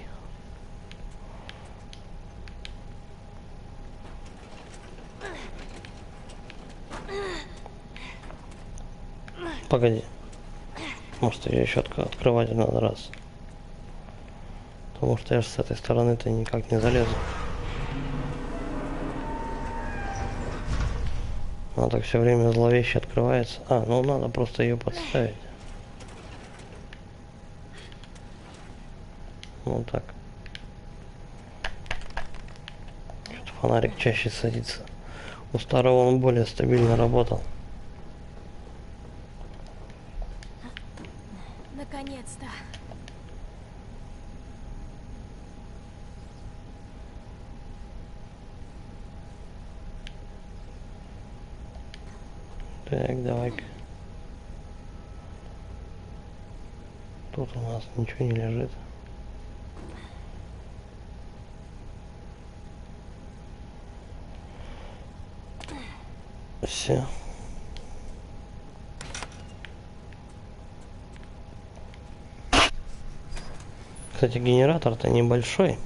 Погоди. Может, ее еще открывать надо раз. Потому что я же с этой стороны-то никак не залезу. Она так все время зловеще открывается. А, ну надо просто ее подставить. Вот так. Что-то фонарик чаще садится. У старого он более стабильно работал. Наконец-то. Так, давай-ка. Тут у нас ничего не лежит. Все. Кстати, генератор-то небольшой.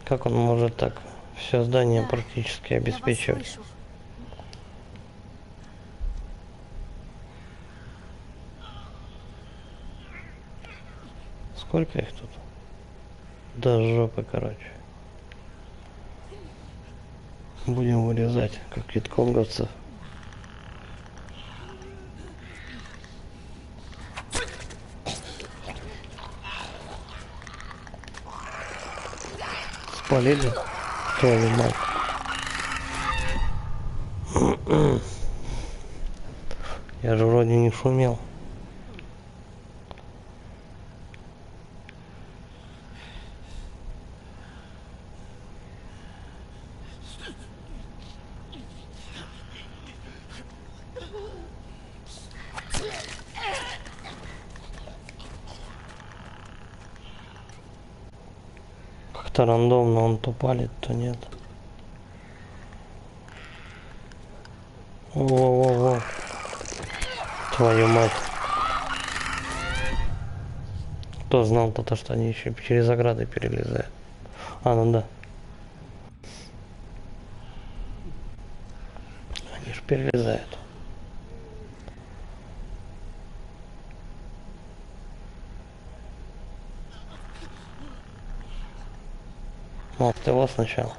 Как он может так все здание Да, практически Я вас обеспечивать? слышу. Сколько их тут? До жопы, короче. Будем вырезать, как вьетконговцев. Спалили? Твою мать. Я же вроде не шумел. Как-то рандомно он то палит, то нет. Во-во-во. Твою мать. Кто знал-то, то, что они еще через ограды перелезают. А, ну да. Они ж перелезают. Может, его сначала.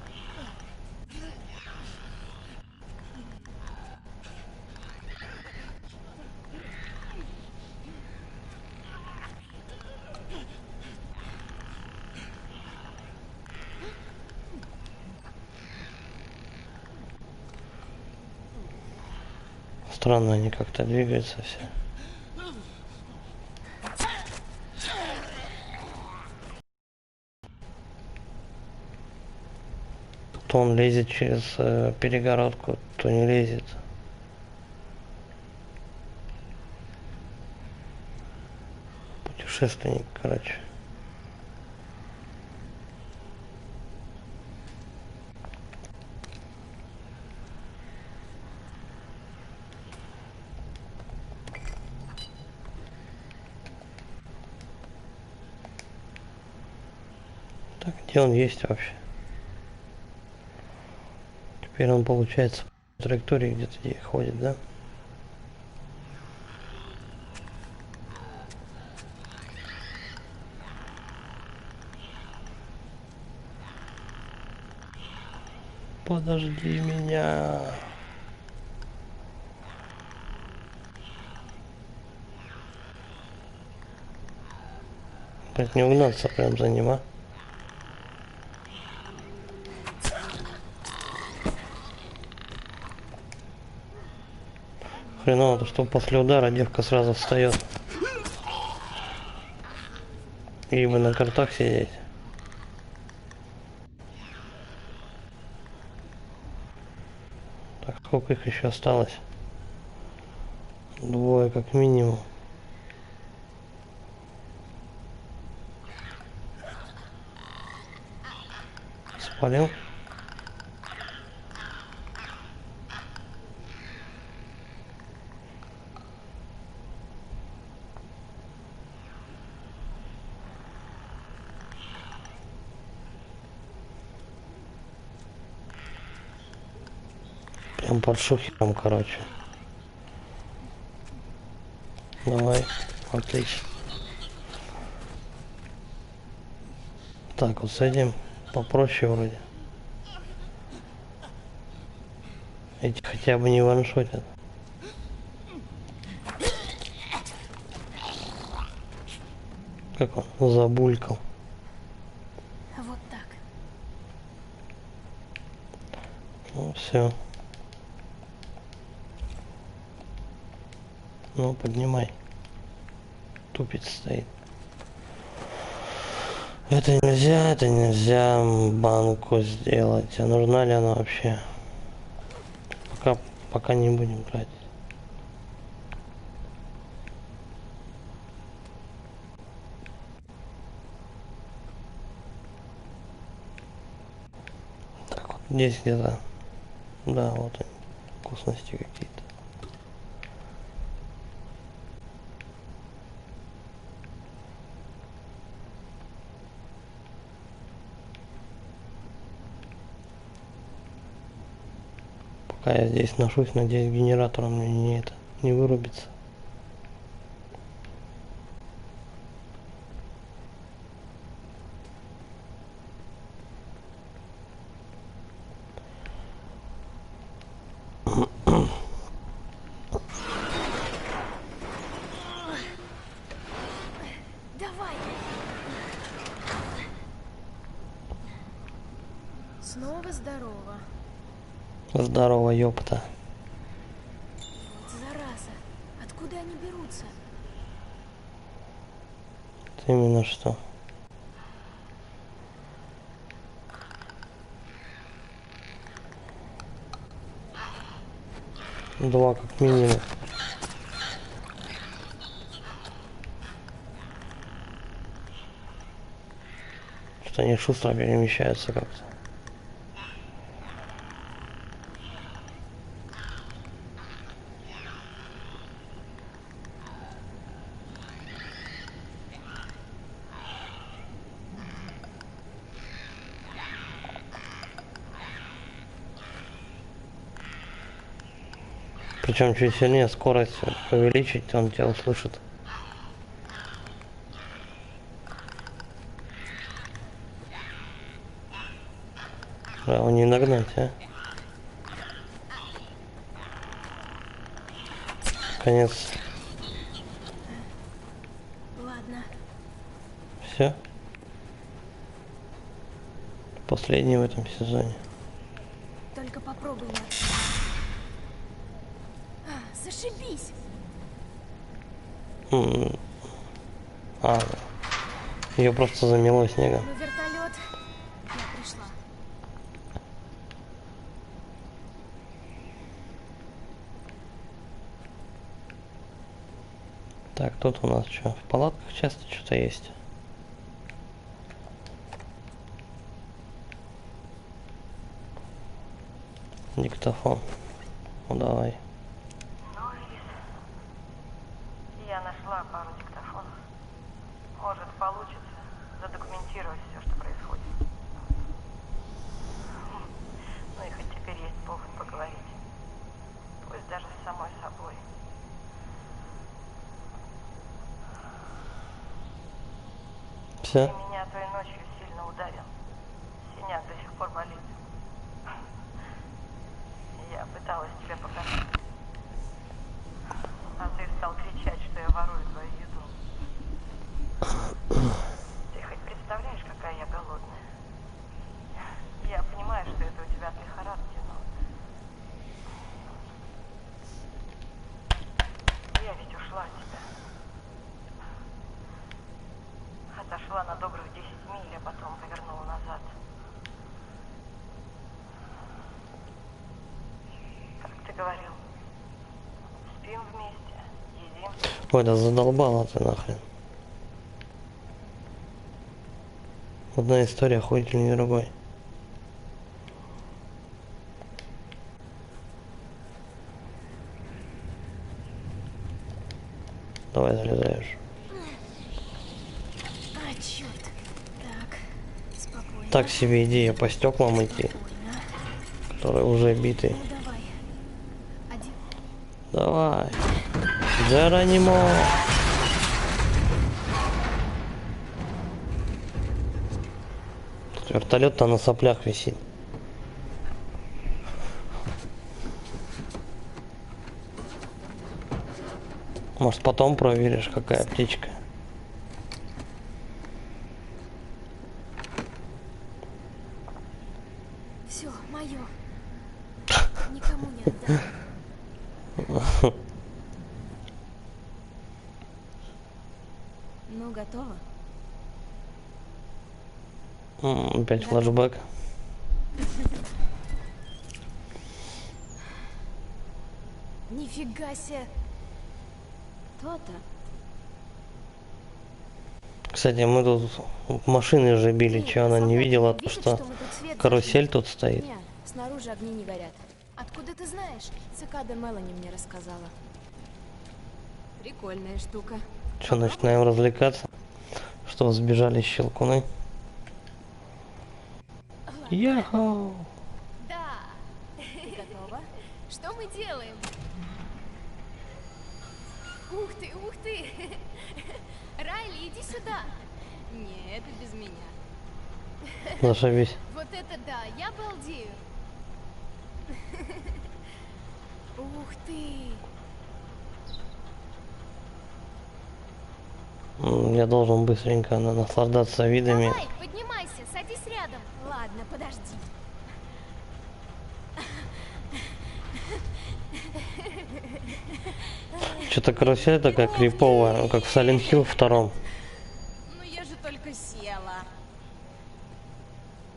Странно, они как-то двигаются все. То он лезет через перегородку, то не лезет. Путешественник, короче. Так, где он есть вообще? Теперь он, получается, по траектории где-то где ходит, да? Подожди меня. Как не угнаться прям за ним, а? Хреново, то что после удара девка сразу встает. И бы на картах сидеть. Так, сколько их еще осталось? Двое как минимум. Спалил? Прям под шухером, короче. Давай, отлично. Так, вот с этим попроще вроде. Эти хотя бы не ваншотят. Как он забулькал. Вот так. Ну все. Ну поднимай. Тупец стоит. Это нельзя банку сделать. А нужна ли она вообще? Пока не будем тратить. Так вот, здесь где-то. Да, вот они. Вкусности какие-то. Пока я здесь ношусь, надеюсь, генератор у меня не вырубится. Давай! Снова здорово. Здорово, ёпта. Вот зараза. Откуда они берутся? Именно что. Два как минимум. Что они шустро перемещаются как-то. Причем чуть сильнее скорость увеличить, он тебя услышит. Да, его не нагнать, а? Конец. Ладно. Все. Последний в этом сезоне. Только попробуй не. Зашибись! Ее просто замело снегом. Ну, вертолет. Я пришла. Так, тут у нас что? В палатках часто что-то есть. Диктофон. Ну давай. Я нашла пару диктофонов. Может, получится задокументировать все, что происходит. Ну и хоть теперь есть повод поговорить. Пусть даже с самой собой. Все? Ты меня той ночью сильно ударил. Синяк до сих пор болит. Я пыталась тебе показать. А ты стал кричать, что я ворую твою еду. Ты хоть представляешь, какая я голодная? Я понимаю, что это у тебя от лихорадки, но... Я ведь ушла от тебя. Отошла на добрых 10 миль, а потом повернула назад. Как ты говорил, спим вместе, едим. Ой, да задолбала ты нахрен. Одна история охуительнее другой. Давай залезаешь. А, черт. Так, спокойно. Так себе идея по стеклам идти, Спокойно. которые уже биты. Ну, давай. Один. Давай. Джеронимо. Вертолет-то на соплях висит. Может, потом проверишь, какая птичка. Все, мое. Никому не отдам. Ну, готово? Опять флешбэк. Нифига себе. То-то. Кстати, мы тут машины же били, Нет, что она не солдаты видела, видят, что мы тут свет карусель зажгли? тут стоит. Не, снаружи огни не горят. Откуда ты знаешь? Цикада Мелани мне рассказала. Прикольная штука. Что, начинаем развлекаться? Что, сбежали щелкуны? Яху! Да. Ты готова? Что мы делаем? Ух ты, ух ты. Райли, иди сюда. Не, это без меня. Зашибись. Вот это да, я балдею. Ух ты. Я должен быстренько наслаждаться видами. Давай, поднимайся, садись рядом. Ладно, подожди. Что-то карусель такая криповая, как в Silent Hill 2. Ну я же только села.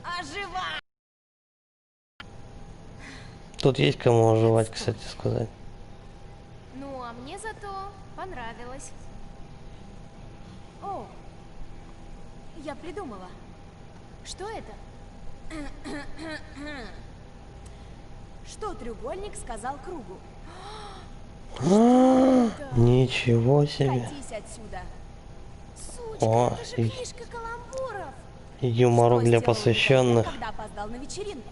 Оживай! Тут есть кому оживать, кстати сказать. Ну, а мне зато понравилось. О, я придумала. Что это? Что треугольник сказал кругу? Ничего себе. Катись отсюда. Сучка, О, это же и- книжка каламбуров. Юморок Что для сделал посвященных. Уилл, когда опоздал на вечеринку?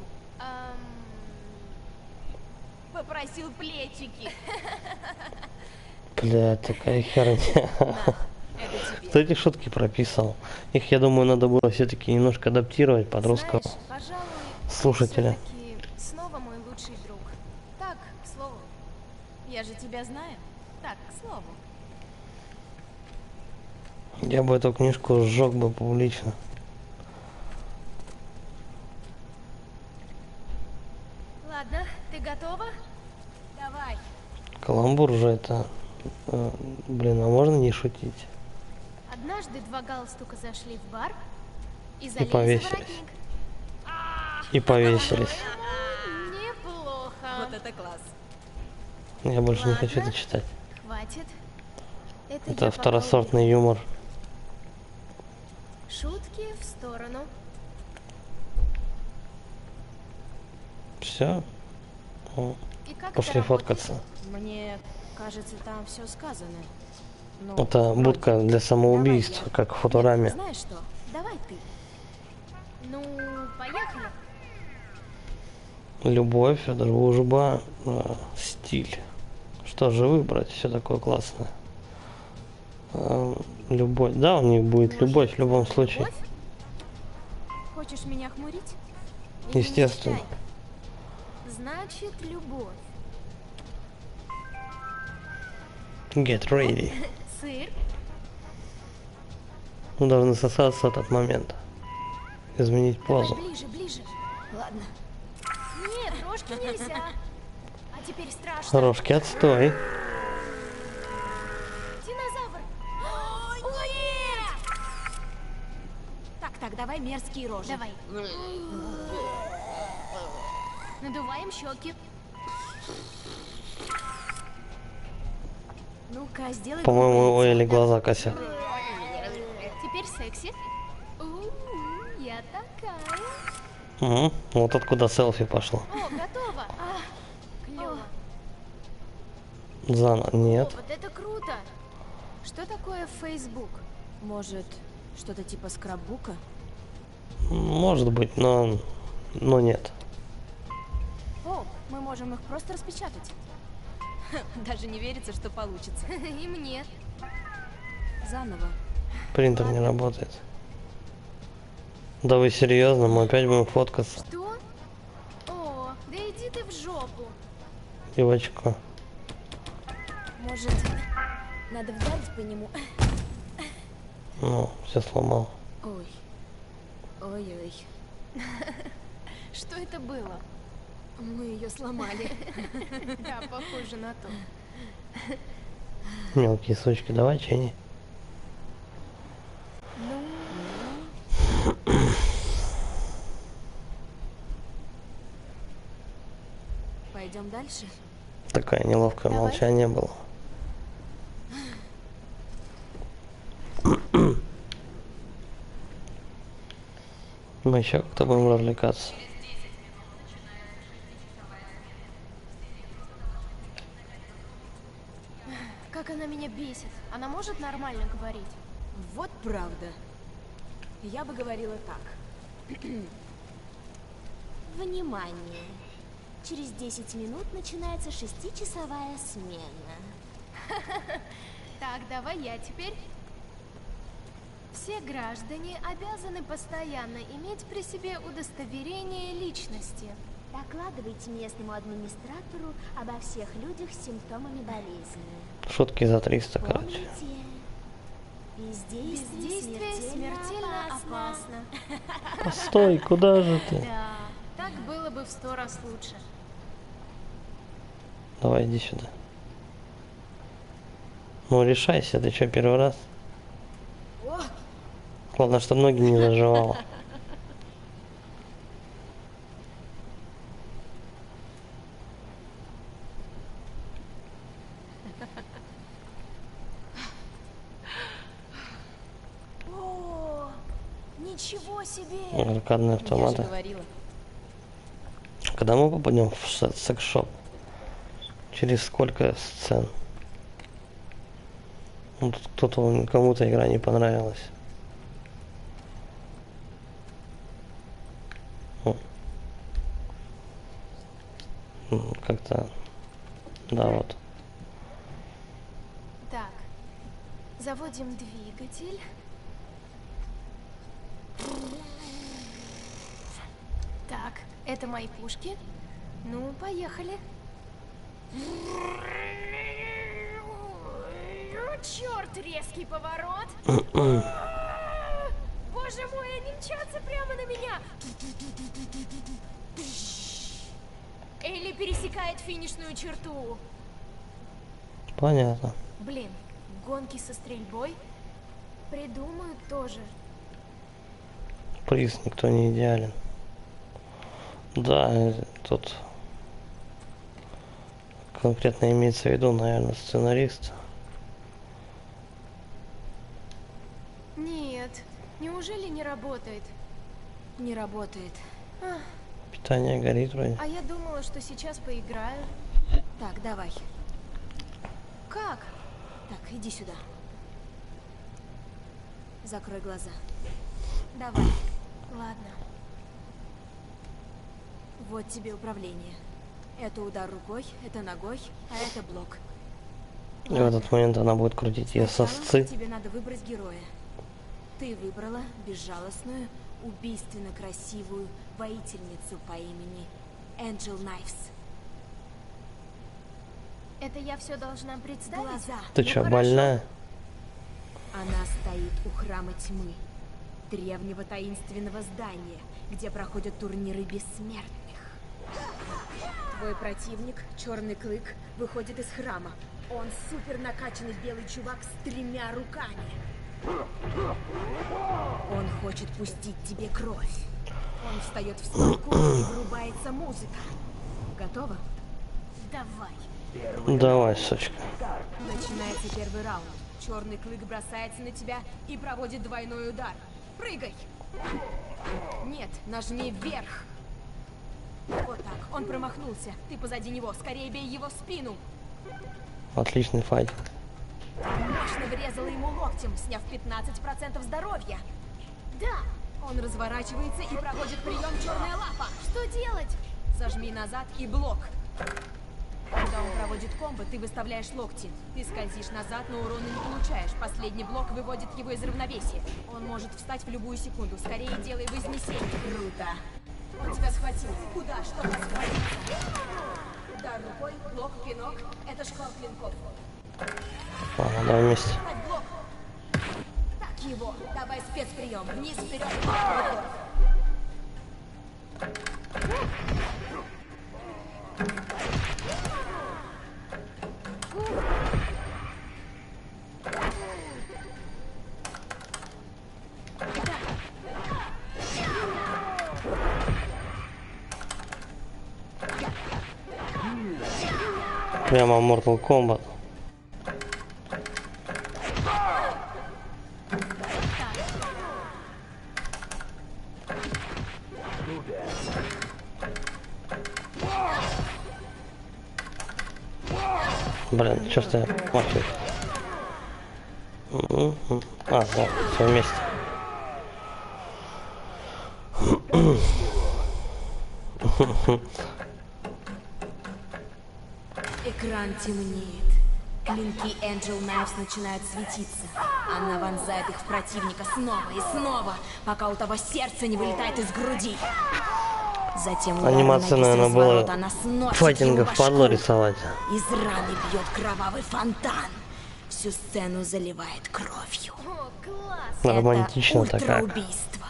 Попросил плечики. Бля, такая херня. Это тебе. Кто эти шутки прописал? Их, я думаю, надо было все-таки немножко адаптировать под русского. Знаешь, пожалуй, слушателя. ты всё-таки снова мой лучший друг. Так, к слову. Я же тебя знаю. Так, к слову. Я бы эту книжку сжег бы публично. Ладно, ты готова? Давай. Каламбур же это... блин, а можно не шутить? Однажды два галстука зашли в бар и залезли за повесились. воротник. И повесились. Неплохо. Вот это класс. Я больше не Ладно. хочу это читать. Хватит. Это Это я пока второсортный юмор. уйду. Шутки в сторону. Все? И как Пошли это работает? фоткаться. Мне кажется, там все сказано. Ну, Это вроде. будка для самоубийств, Давай я. как в Футураме. Нет, знаешь что? Давай ты. Ну, поехали. Любовь, дружба, стиль. Что же выбрать? Все такое классное. Любовь. Да, у них будет Может, любовь в любом случае. любовь? Хочешь меня хмурить? Или не Естественно. считай? Значит, любовь. Get ready. Сыр. Мы должны сосаться в этот момент. Изменить Давай позу. ближе, ближе. Ладно. Нет, рожки нельзя. А теперь страшно. Рожки, отстой. Динозавр. Ой, так, давай мерзкие рожи. Давай. Надуваем щеки. Ну-ка, сделай. По-моему, у круглые Эли лица. глаза косят. Теперь секси. Я такая. Угу. Вот откуда селфи пошло. О, готово. Клево. Заново. Нет. Вот это круто. Что такое Facebook? Может, что-то типа скраббука? Может быть, но нет. О, мы можем их просто распечатать. Даже не верится, что получится. И мне. Заново. Принтер не работает. Да вы серьезно? Мы опять будем фоткаться. Что? О, да иди ты в жопу. Девочка. Может, Надо вдарить по нему. Ну, все сломал. Ой. Ой-ой. Что это было? Мы ее сломали. Да, похоже на то. Мелкие сучки, давай, чини. Пойдем дальше. Такое неловкое Давай. молчание было. Мы еще как-то будем развлекаться. Как она меня бесит. Она может нормально говорить? Вот правда. Я бы говорила так. Внимание! Через 10 минут начинается 6-часовая смена. Так, давай я теперь. Все граждане обязаны постоянно иметь при себе удостоверение личности. Докладывайте местному администратору обо всех людях с симптомами болезни. Шутки за 300, короче. Помните, Бездействие смертельно опасно. Постой, куда же ты? Да, так было бы в 100 раз лучше. Давай, иди сюда. Ну, решайся, ты что, первый раз? Ладно, что ноги не заживало. О, ничего себе! Аркадные Я же автоматы. говорила. Когда мы попадем в секс-шоп? Через сколько сцен? Ну, тут кто-то, кому-то игра не понравилась. Как-то... Да, вот. Так, заводим двигатель. Так, это мои пушки. Ну, поехали. Черт, резкий поворот. Боже мой, они мчатся прямо на меня. Элли пересекает финишную черту. Понятно. Блин, гонки со стрельбой придумают тоже. Приз никто не идеален. Да, тут конкретно имеется в виду, наверное, сценарист. Нет, неужели не работает? Не работает. Ах, Питание горит вроде. а я думала, что сейчас поиграю. Так, давай. Как? Так, иди сюда. Закрой глаза. Давай. Ладно. Вот тебе управление. Это удар рукой, это ногой, а это блок. И в этот момент она будет крутить ее Сначала сосцы. тебе надо выбрать героя. Ты выбрала безжалостную, убийственно красивую воительницу по имени Энджел Найвс. Это я все должна представить? Глаза. Ты Ну, чё, хорошо. больная? Она стоит у храма тьмы, древнего таинственного здания, где проходят турниры бессмертных. Твой противник, Черный Клык, выходит из храма. Он супер накачанный белый чувак с 3 руками. Он хочет пустить тебе кровь. Он встает в стойку и врубается музыка. Готова? Давай. Давай, сучка. Начинается первый раунд. Черный Клык бросается на тебя и проводит двойной удар. Прыгай! Нет, нажми вверх. Вот так, он промахнулся. Ты позади него, скорее бей его в спину. Отличный файт. Мощно врезала ему локтем, сняв 15% здоровья. Да! Он разворачивается и проводит прием черная лапа. Что делать? Зажми назад и блок. Когда он проводит комбо, ты выставляешь локти. Ты скользишь назад, но урона не получаешь. Последний блок выводит его из равновесия. Он может встать в любую секунду. Скорее делай вознесение. Круто. Он тебя схватил. Куда? Что нас схватится? Удар рукой, блок, пинок. Это шквал клинков. Ладно, давай вместе. Так его. Давай спецприем. Вниз, вперед. Прямо Mortal Kombat. Блин, что ж ты махаешь? А, да, все вместе. Экран темнеет. Клинки Angel Knives начинают светиться. Она вонзает их в противника снова и снова, пока у того сердце не вылетает из груди. Затем Анимация, наверное, была сносит файтингов его падло башку. рисовать. Из раны бьет кровавый фонтан. Всю сцену заливает кровью. О, класс! Романтично Это такая. ультраубийство.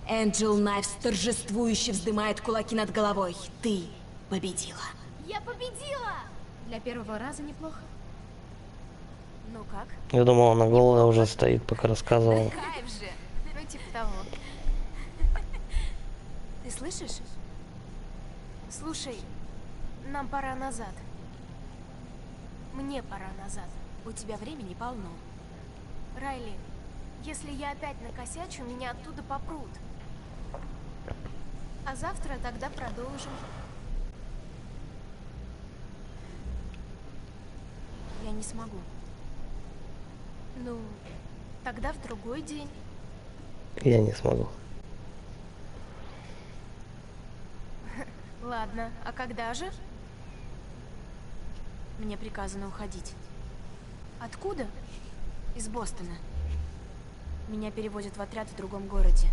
Angel Knives торжествующе вздымает кулаки над головой. Ты победила. Я победила! Для первого раза неплохо. Ну как? Я думал, она голая уже стоит, пока рассказывала. Кайф же! Ну, типа того. Ты слышишь? Слушай, нам пора назад. Мне пора назад. У тебя времени полно. Райли, если я опять накосячу, меня оттуда попрут. А завтра тогда продолжим. Я не смогу. Ну, тогда в другой день. Я не смогу. Ладно, а когда же? Мне приказано уходить. Откуда? Из Бостона. Меня переводят в отряд в другом городе.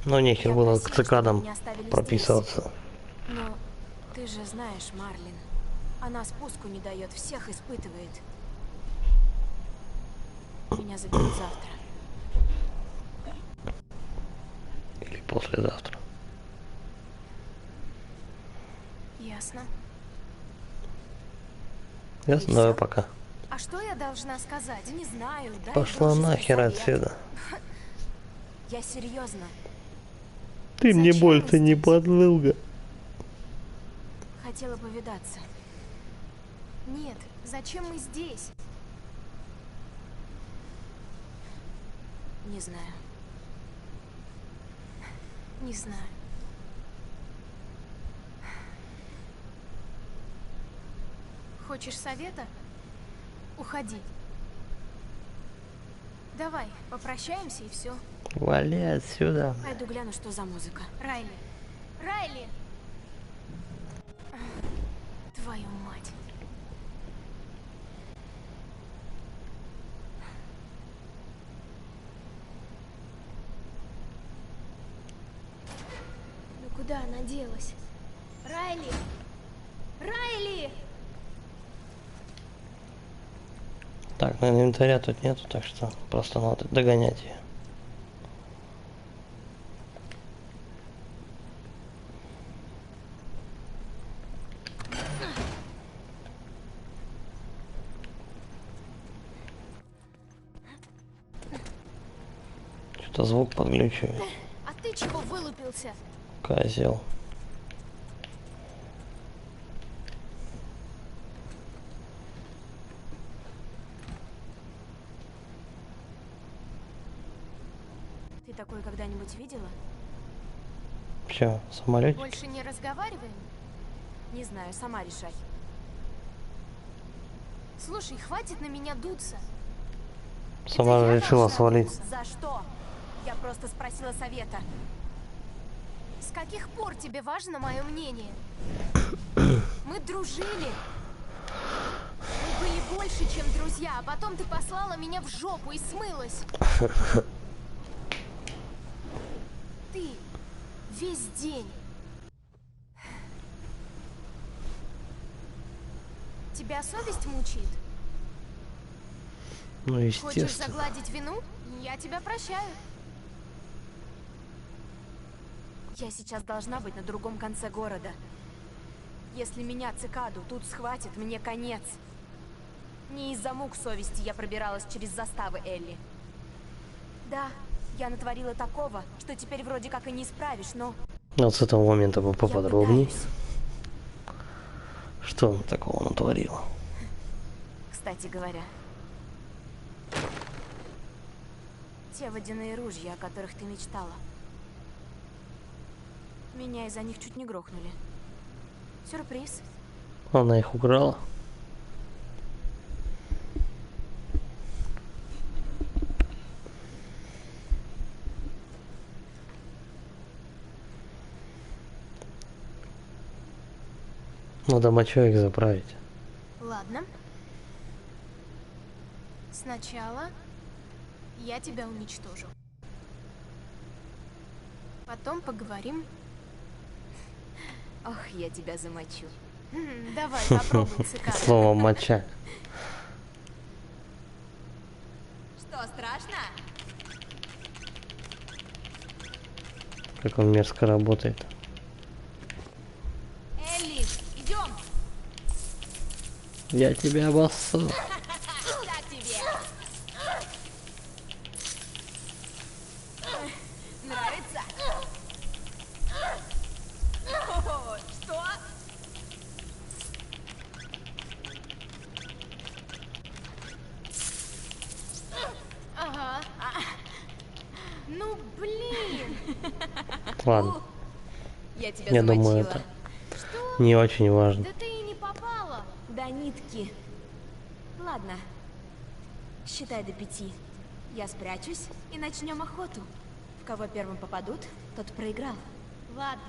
Но нехер Я было просила, к чтобы цикадам меня оставили прописываться. Но ты же знаешь, Марлин. Она спуску не дает, всех испытывает. Меня заберут завтра. Или послезавтра. Ясно. Ясно, давай пока. А что я должна сказать? Не знаю, дай Пошла дружеский нахер совет. отсюда. Я серьезно. Ты мне Зачем больше мы не здесь? подруга. Хотела повидаться. Нет, зачем мы здесь? Не знаю. Не знаю. Хочешь совета? Уходи. Давай, попрощаемся и все. Вали отсюда. Пойду гляну, что за музыка. Райли. Райли! Твою мать. Ну куда она делась? Райли! Райли! Так, на инвентаря тут нету, так что просто надо догонять ее. Что-то звук подглючивает. А ты чего вылупился? Козел. Ты такое когда-нибудь видела? Все, самолетик? Больше не разговариваем? Не знаю, сама решай. Слушай, хватит на меня дуться. Сама Это я решила должна свалить. дуться? За что? Я просто спросила совета. С каких пор тебе важно мое мнение? Мы дружили. Мы были больше, чем друзья, а потом ты послала меня в жопу и смылась. Ты весь день. Тебя совесть мучает? Ну, Хочешь естественно. загладить вину? Я тебя прощаю. Я сейчас должна быть на другом конце города. Если меня цикаду тут схватит, мне конец. Не из-за мук совести я пробиралась через заставы Элли. Да, я натворила такого, что теперь вроде как и не исправишь, но... Вот с этого момента я поподробней. пытаюсь. Что он такого натворил? Кстати говоря, те водяные ружья, о которых ты мечтала. Меня из-за них чуть не грохнули. Сюрприз. Она их украла. Надо мочой их заправить. Ладно. Сначала я тебя уничтожу. Потом поговорим. Ох, я тебя замочу. Давай, попробуй, цикада. Слово моча. Что, страшно? Как он мерзко работает. Элли, идем! Я тебя обоссу. Так тебе! Нравится? О, что? Ага. Ну, блин. Ладно, Я тебя я замочила. думаю, это не очень важно. Да ты и не попала. До нитки. Ладно. Считай до 5. Я спрячусь и начнем охоту. В кого первым попадут, тот проиграл. Ладно.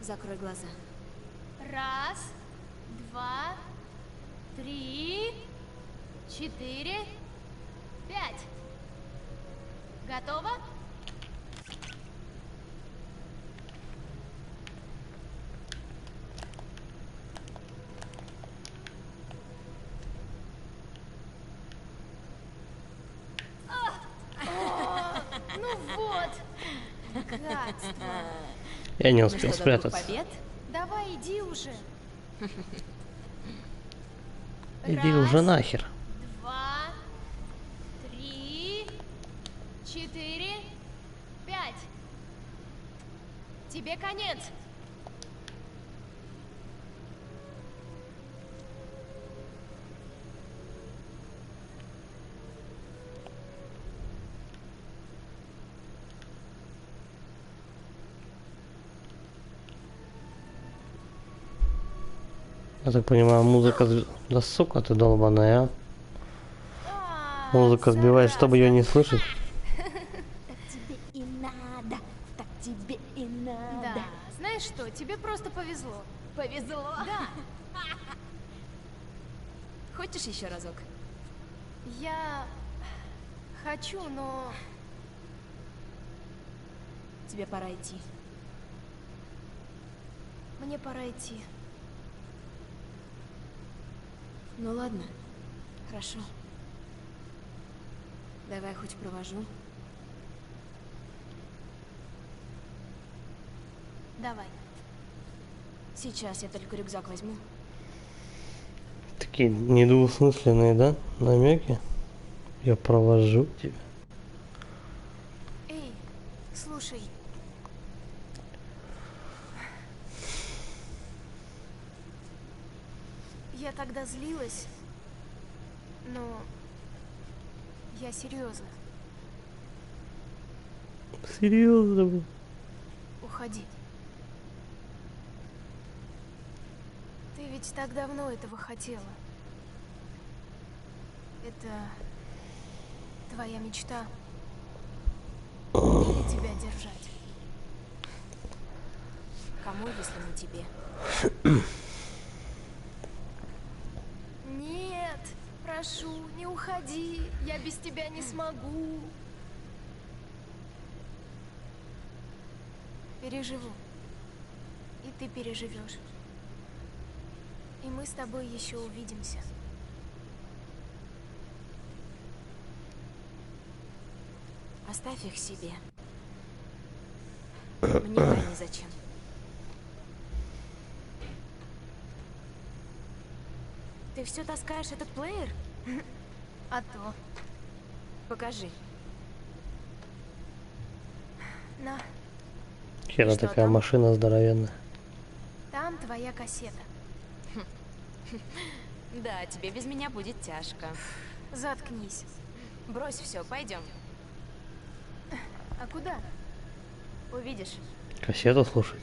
Закрой глаза. 1, 2, 3, 4, 5. Готово? Ну вот. Гадство. Я не Ну успел что, до 2 спрятаться. побед? Давай, иди уже. Иди уже нахер. 2, 3, 4, 5. Тебе конец. Я так понимаю, музыка... Да сука ты долбаная, а. Музыка сбивает, чтобы ее не слышать. Так тебе и надо. Так тебе и надо. Да, знаешь что, тебе просто повезло. Повезло. Да, Хочешь еще разок? я хочу, но... Тебе пора идти. Мне пора идти. Ну ладно. Хорошо. Давай хоть провожу. Давай. Сейчас я только рюкзак возьму. Такие недвусмысленные, да, намеки? Я провожу тебя. Эй, слушай. Я тогда злилась, но я серьезно. Серьезно, блин. Уходи. Ты ведь так давно этого хотела. Это твоя мечта. Или тебя держать. Кому, если не тебе? Нет, прошу, не уходи. Я без тебя не смогу. Переживу. И ты переживешь. И мы с тобой еще увидимся. Оставь их себе. Мне они зачем? Ты все таскаешь этот плеер? А то. Покажи. На, Хера Что такая там? машина здоровенная. там твоя кассета. Да, тебе без меня будет тяжко. Заткнись. Брось все, пойдем. А куда? Увидишь. Кассету слушать.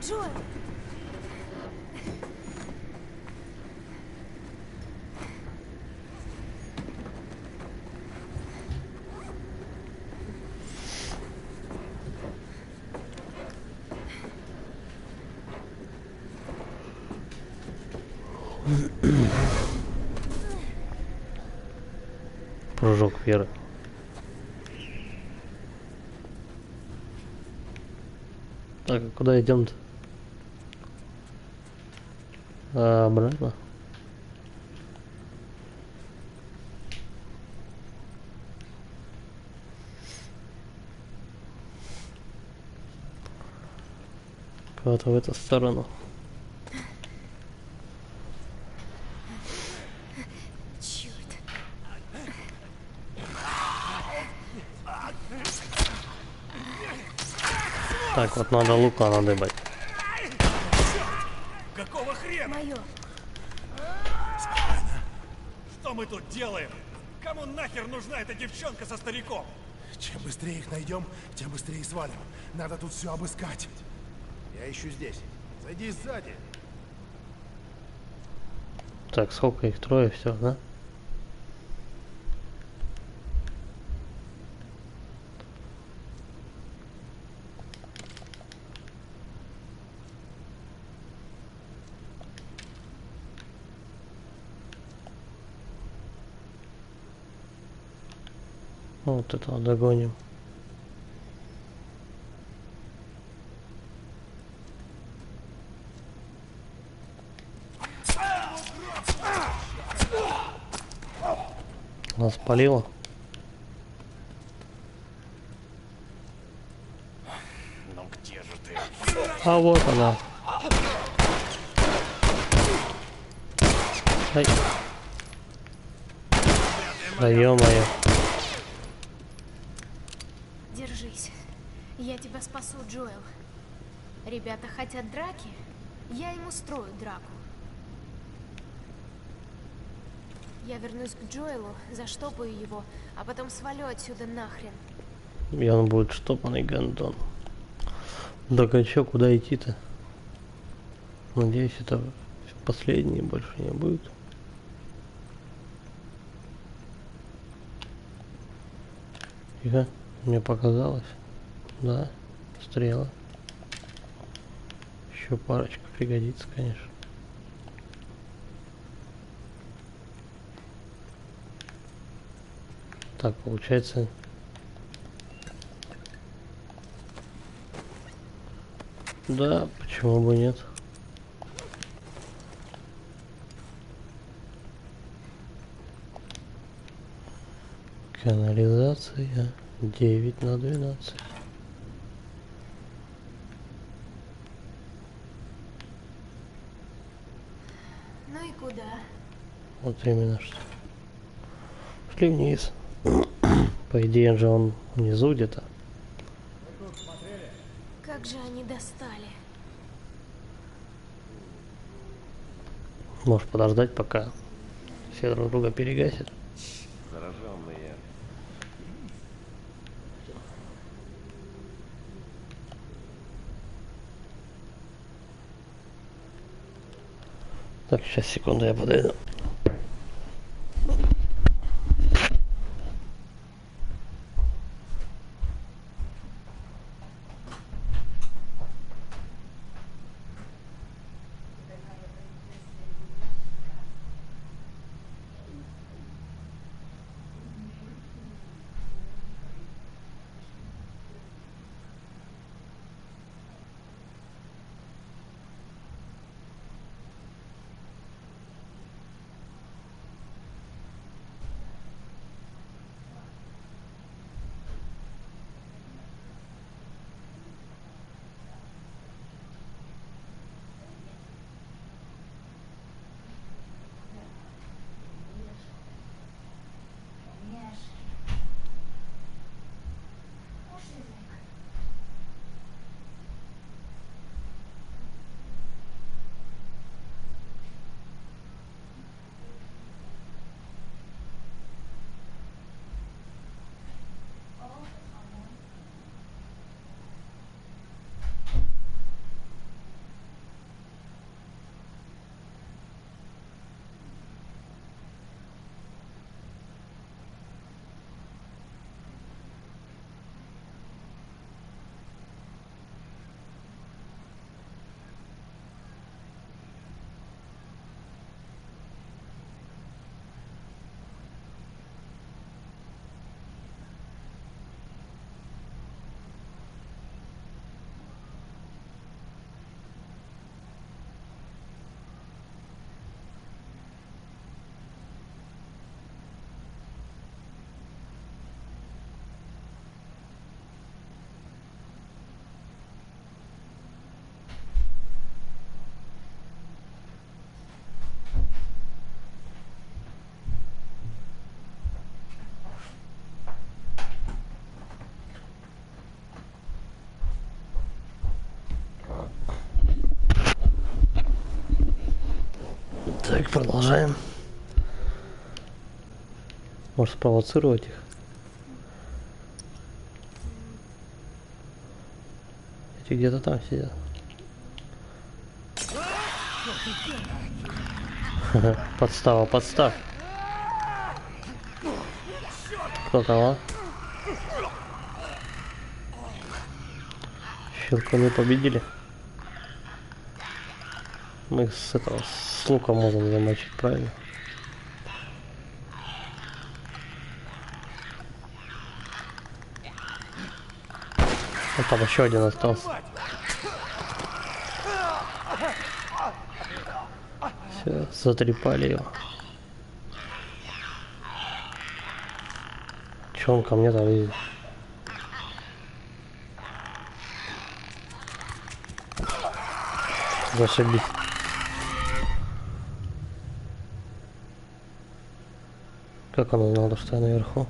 Джоэл! Прыжок веры. Так, а куда идем-то? Обратно. Куда-то в эту сторону. Черт. Так, вот надо лука надыбать. Какого хрена? Мое. Что мы тут делаем? Кому нахер нужна эта девчонка со стариком? Чем быстрее их найдем, тем быстрее свалим. Надо тут все обыскать. Я ищу здесь. Зайди сзади. Так, сколько их? Трое, все, да? Вот этого догоним. Нас спалило. Ну где же ты? А вот она. Ай. Да ё-моё. Держись. Я тебя спасу, Джоэл. Ребята хотят драки? Я им устрою драку. Я вернусь к Джоэлу, заштопаю его, а потом свалю отсюда нахрен. И он будет штопанный гандон. Так а чё, куда идти-то? Надеюсь, это Последний больше не будет. Тихо, мне показалось. Да, стрела. Еще парочка пригодится, конечно. Так, получается... Да, почему бы нет? Канализация 9/12. Ну и куда? Вот именно что. Шли вниз. По идее же он внизу где-то. Как же они достали. Можешь подождать, пока все друг друга перегасят. Зараженные. Так, сейчас, секунду, я подойду. Так, продолжаем. Может спровоцировать их? Эти где-то там сидят. Подстава, подстав. Кто там, а? Щелкуны победили. Мы с этого, с лука можем замочить, правильно? Вот там еще один остался. Все, затрепали его. Че он ко мне там лезет? Зашибись. Как он узнал, что я наверху?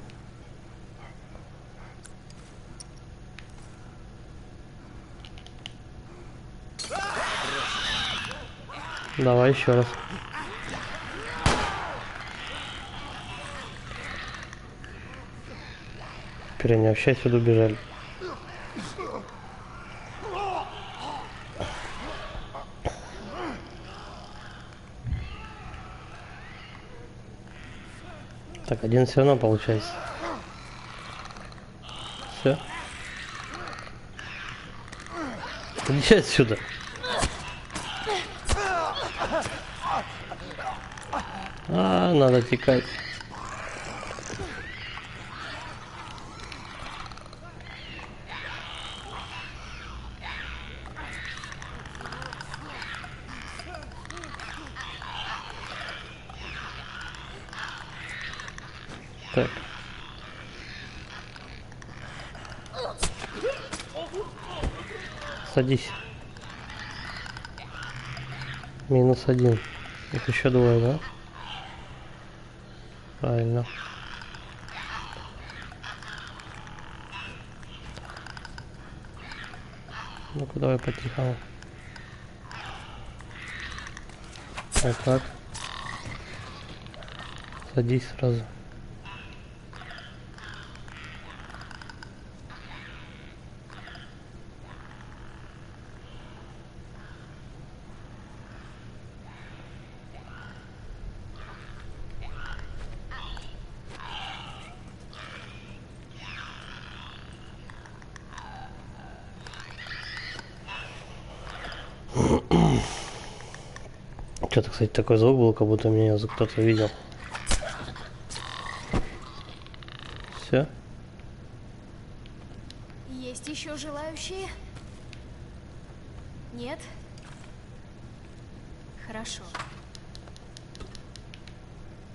Давай еще раз. Теперь они вообще отсюда убежали. Так, один все равно получается. Все. Иди отсюда. Надо текать. Так. Садись. -1. Их еще двое, да? Правильно. Ну-ка, давай по-тихому. Вот так. Садись сразу. Что-то, кстати, такой звук был, как будто меня кто-то видел. Все. Есть еще желающие? Нет? Хорошо.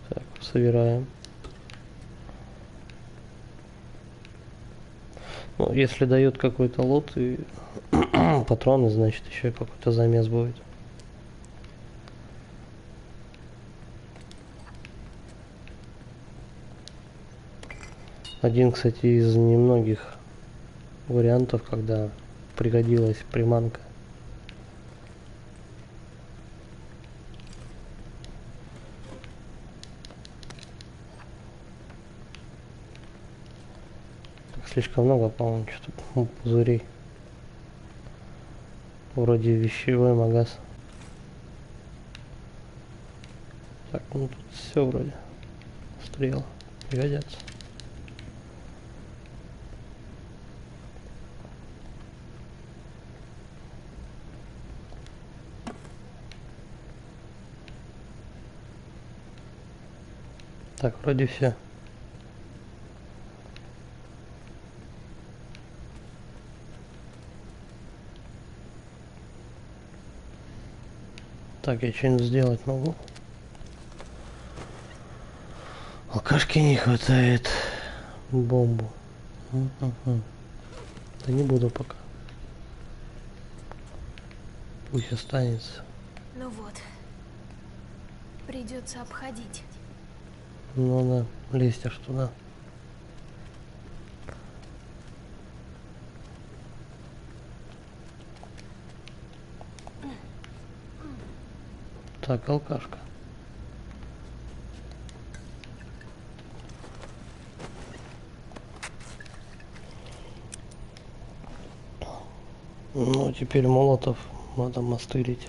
Так, собираем. Ну, если дают какой-то лот и патроны, значит еще какой-то замес будет. Один, кстати, из немногих вариантов, когда пригодилась приманка. Так, слишком много, по-моему, что-то пузырей. Вроде вещевой магаз. Так, ну тут все вроде. Стрелы пригодятся. Так, вроде все. Так, я что-нибудь сделать могу? Алкашки не хватает. Бомбу. Да не буду пока. Пусть останется. Ну вот. Придется обходить. Ну да, лезть аж туда. Так, алкашка. Ну, теперь молотов надо мастырить.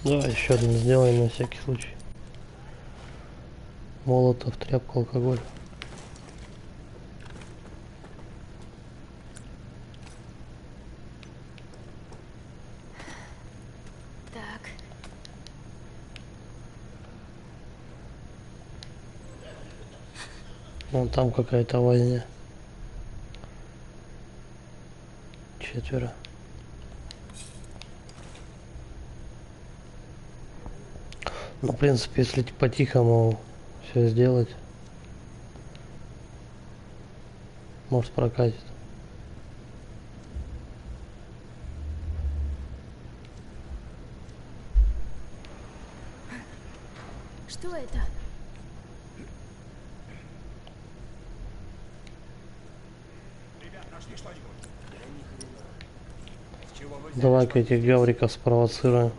Давай еще один сделаем на всякий случай. Молотов, тряпка, алкоголь. Так. Вон там какая-то возня. 4. Ну, в принципе, если по-тихому все сделать, может прокатит. Что это? Давай-ка этих гавриков спровоцируем.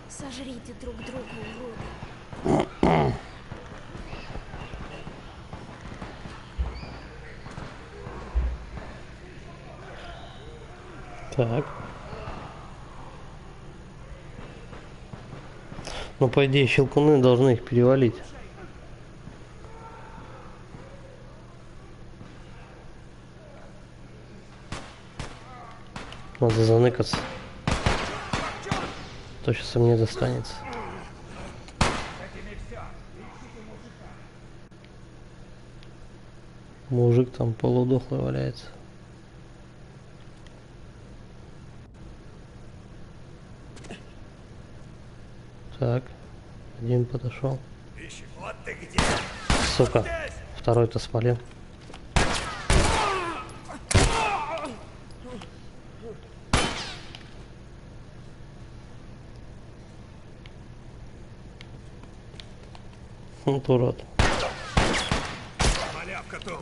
Сожрите друг друга, уроды. Так. Ну, по идее, щелкуны должны их перевалить. Надо заныкаться. То сейчас мне достанется. Мужик там полудохлый валяется. Так, один подошел. Вот ты где! Сука, второй-то спалил. Вот урод. Малявка тут!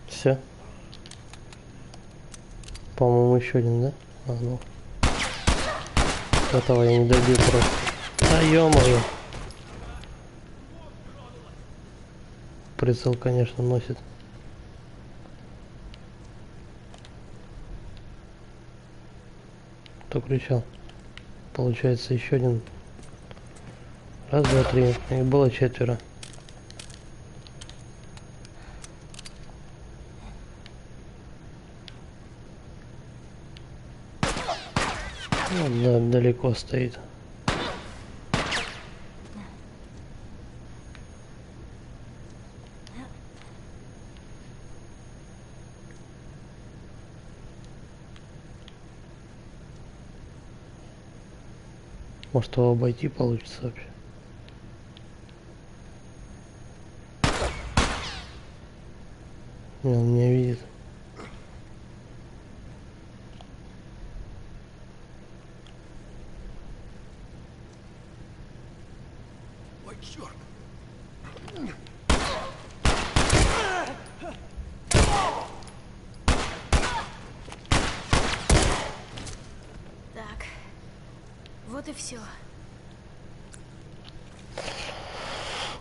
Все. По-моему, еще один, да? А, ну. Этого я не добил просто. А ё-моё. Прицел, конечно, носит. Кто кричал? Получается еще один. Раз, два, три. Их было 4. Он далеко стоит. Может, его обойти получится вообще. Не, он меня видит. Ой, черт! Так, вот и все.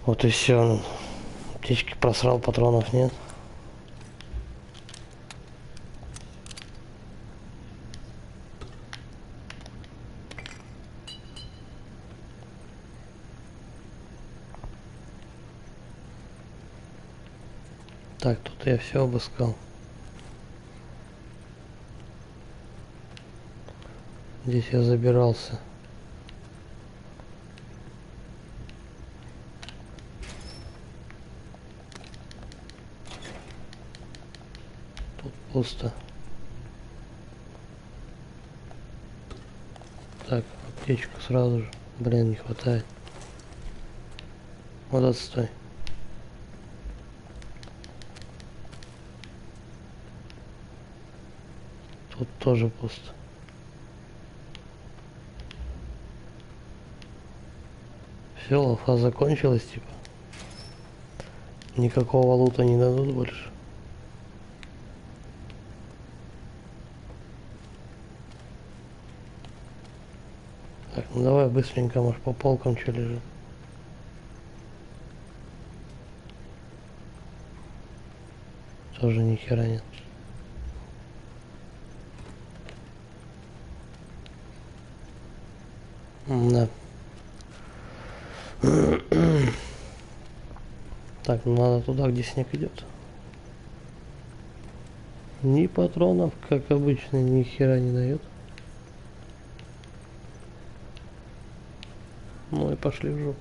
Вот и все. Птички просрал, патронов нет. Так, тут я все обыскал. Здесь я забирался. Тут пусто. Так, аптечку сразу же. Блин, не хватает. Вот отстой. Тут тоже пусто. Все, лафа закончилась, типа. Никакого лута не дадут больше. Так, ну давай быстренько, может, по полкам что лежит. Тоже ни хера нет. Да. Так, ну надо туда, где снег идет. Ни патронов, как обычно, ни хера не дает. Ну и пошли в жопу.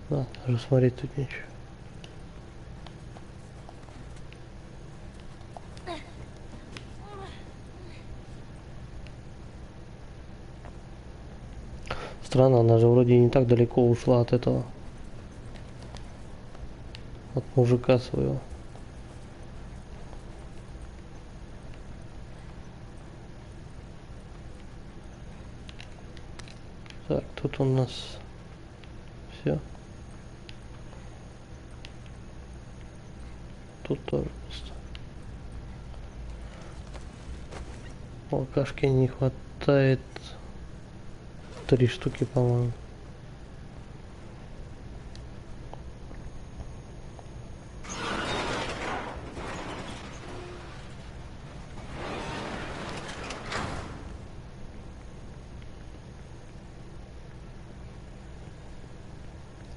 Да, даже смотреть тут нечего. Странно, она же вроде не так далеко ушла от этого. От мужика своего. Так, тут у нас все. Тут тоже пусто. Алкашки не хватает. 3 штуки, по-моему.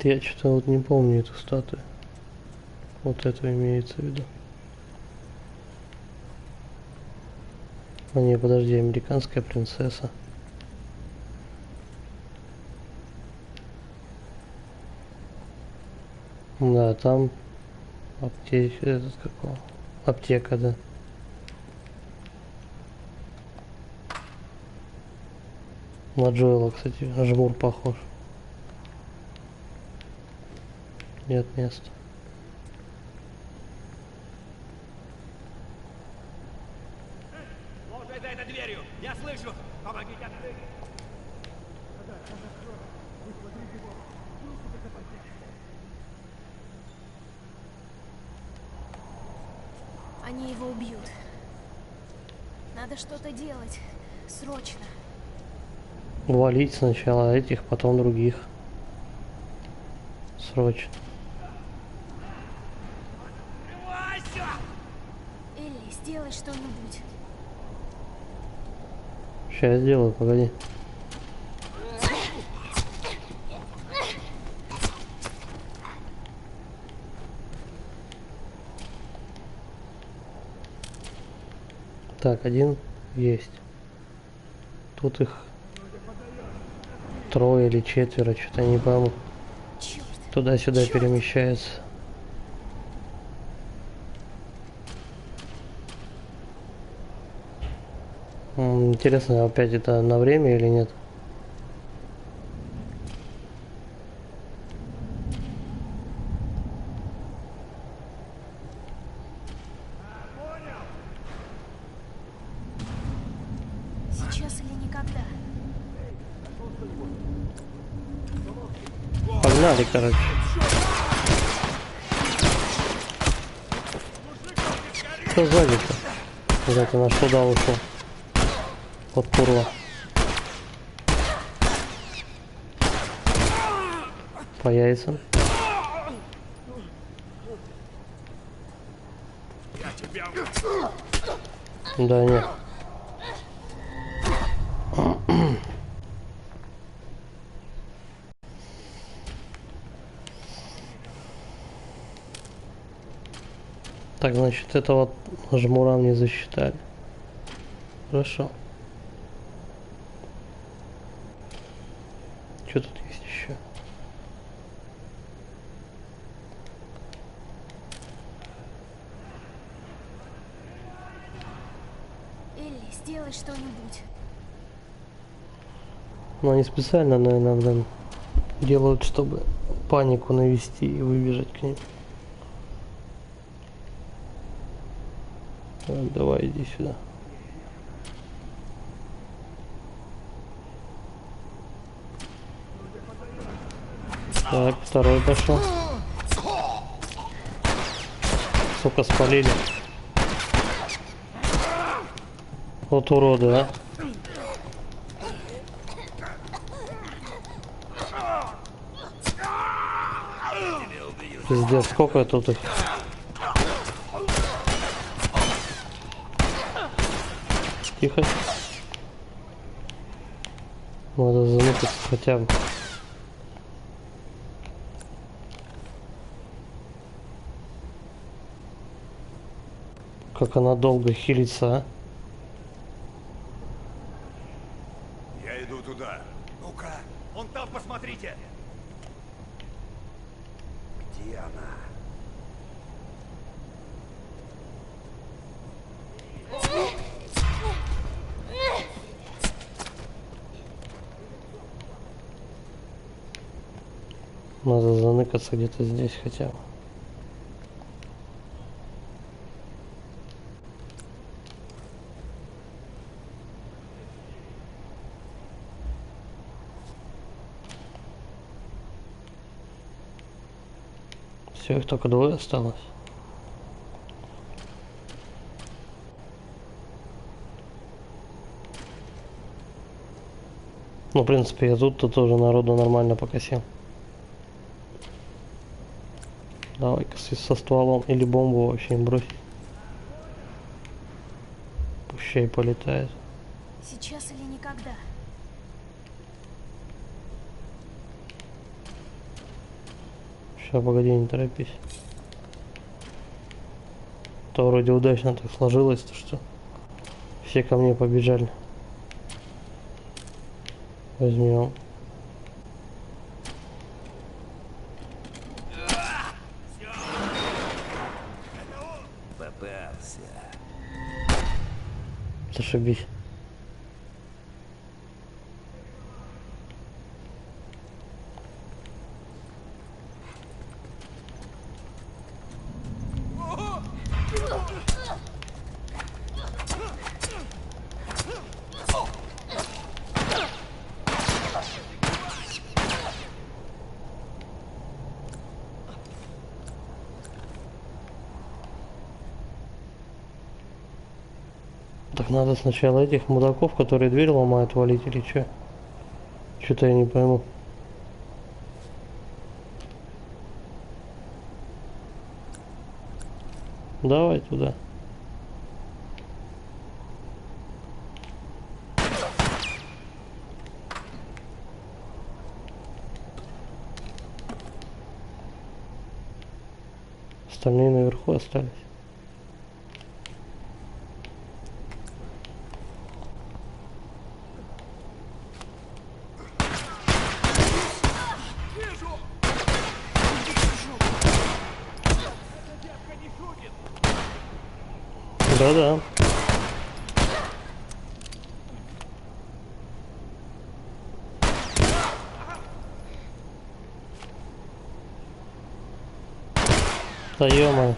Я что-то вот не помню эту статую. Вот это имеется в виду. А не, подожди, американская принцесса. Да, там аптека, да. На Джоэла, кстати, жмур похож. Нет места. Лошадь за этой дверью! Я слышу! Помогите открыть! Они его убьют. Надо что-то делать. Срочно. Валить сначала этих, потом других. Срочно. Элли, сделай что-нибудь. Сейчас сделаю, погоди. Так, один есть. Тут их 3 или 4, что-то не пойму. Черт. Туда-сюда перемещается. Интересно, опять это на время или нет? Сейчас или никогда. Погнали, короче. Что сзади-то? Куда-то наш туда ушел. Вот курва. По яйцам. Да нет. Так, значит, это вот жмура не засчитали. Хорошо. Что тут есть еще? Элли, сделай что-нибудь. Ну, они специально, наверное, делают, чтобы панику навести и выбежать к ним. Так, давай, иди сюда. Так, второй пошел. Сука, спалили. Вот уроды, а. Пиздец, сколько тут их. Тихо. Надо заныкаться хотя бы. Как она долго хилится, а? Я иду туда. Ну-ка, вон там посмотрите. Где она? Надо заныкаться где-то здесь хотя бы. Все, их только двое осталось. Ну, в принципе, я тут-то тоже народу нормально покосил. Давай-ка со стволом или бомбу вообще им бросить. Пущай полетает. Сейчас или никогда. Сейчас, погоди, не торопись. То вроде удачно так сложилось, то что все ко мне побежали. Возьмем. Попался. Зашибись. Так надо сначала этих мудаков, которые дверь ломают, валить или что? Что-то я не пойму. Давай туда. Остальные наверху остались. Да-да. Да ё-моё.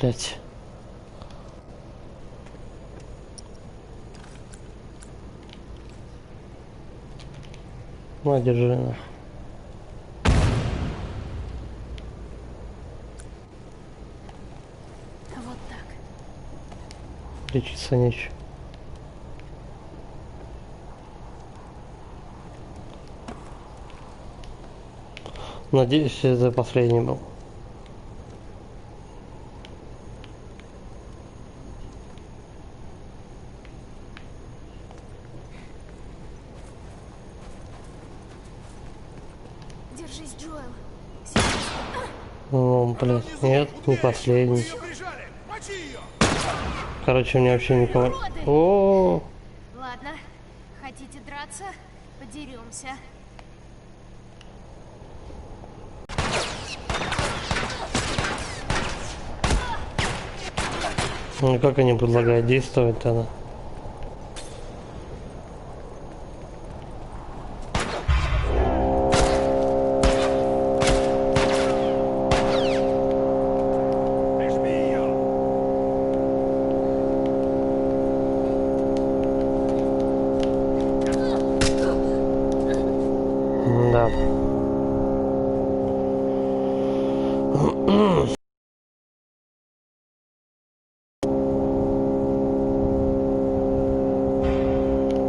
Блять. На, держи на. Вот так. Лечиться нечего. Надеюсь, это последний был. Держись, Джоэл. Ну, блядь, нет, не последний. Короче, мне вообще никого... О, Ладно, хотите драться? Подеремся. ну как они предлагают действовать тогда? Прижми ее! Да.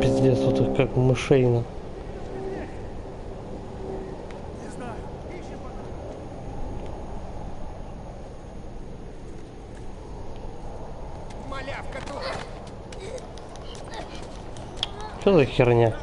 Пиздец, тут их как мышей. Малявка тут. Что за херня?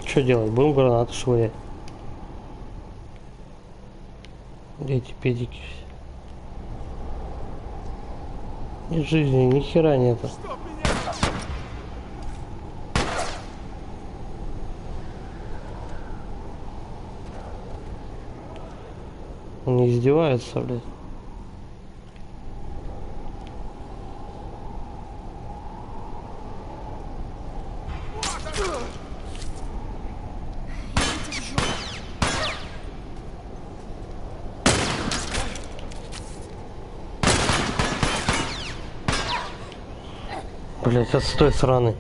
Что делать? Будем гранату швырять. Где эти педики? Нет жизни, ни хера нету. Они издеваются, блядь. Блять, отстой сраный.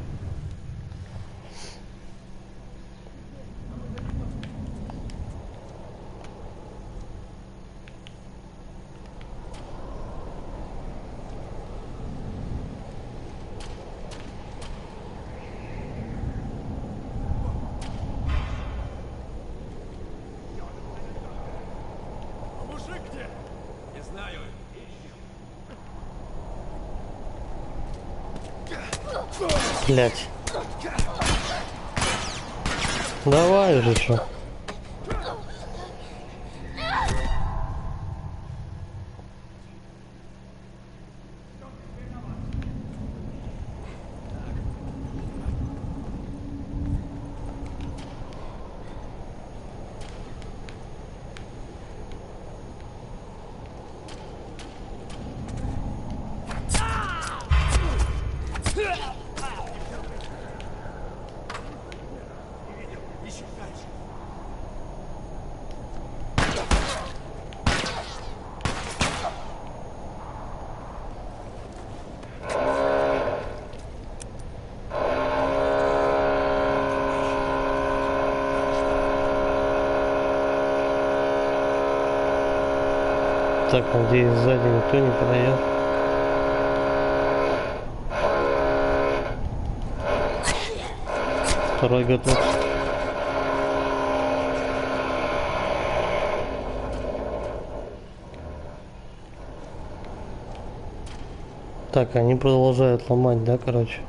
А мужик где? Не знаю. Блять. Давай же, что. Ищи дальше. Так, надеюсь, сзади никто не подойдет. Второй готов. Так, они продолжают ломать, да, короче?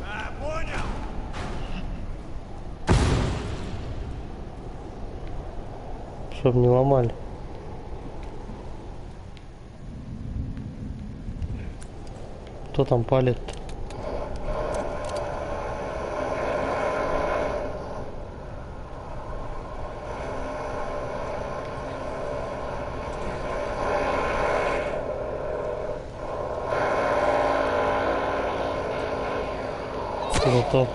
А, понял. Чтоб не ломали. Кто там палит? Готов.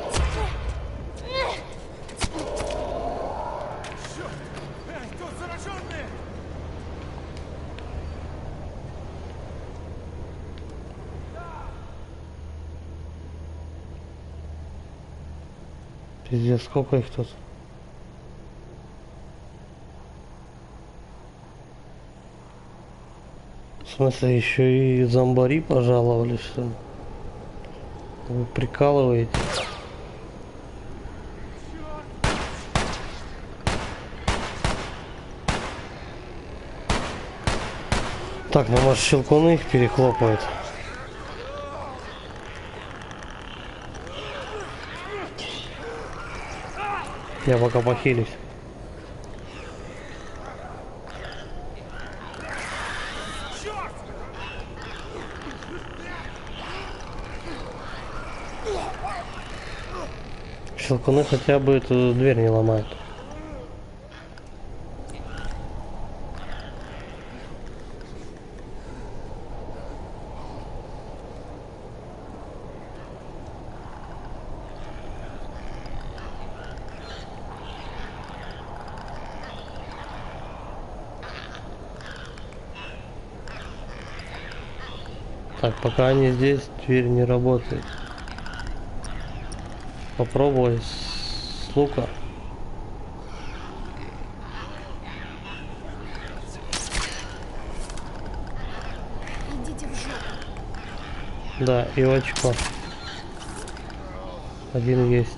Эй, тут зараженные! Пиздец, сколько их тут? В смысле, еще и зомбари пожаловали, что ли? Вы прикалываете? Так, ну может щелкуны их перехлопают. Я пока похилюсь. Щелкуны хотя бы эту дверь не ломают. Так, пока они здесь, дверь не работает. Попробуй с лука. Идите в жопу. Да, и очко. Один есть.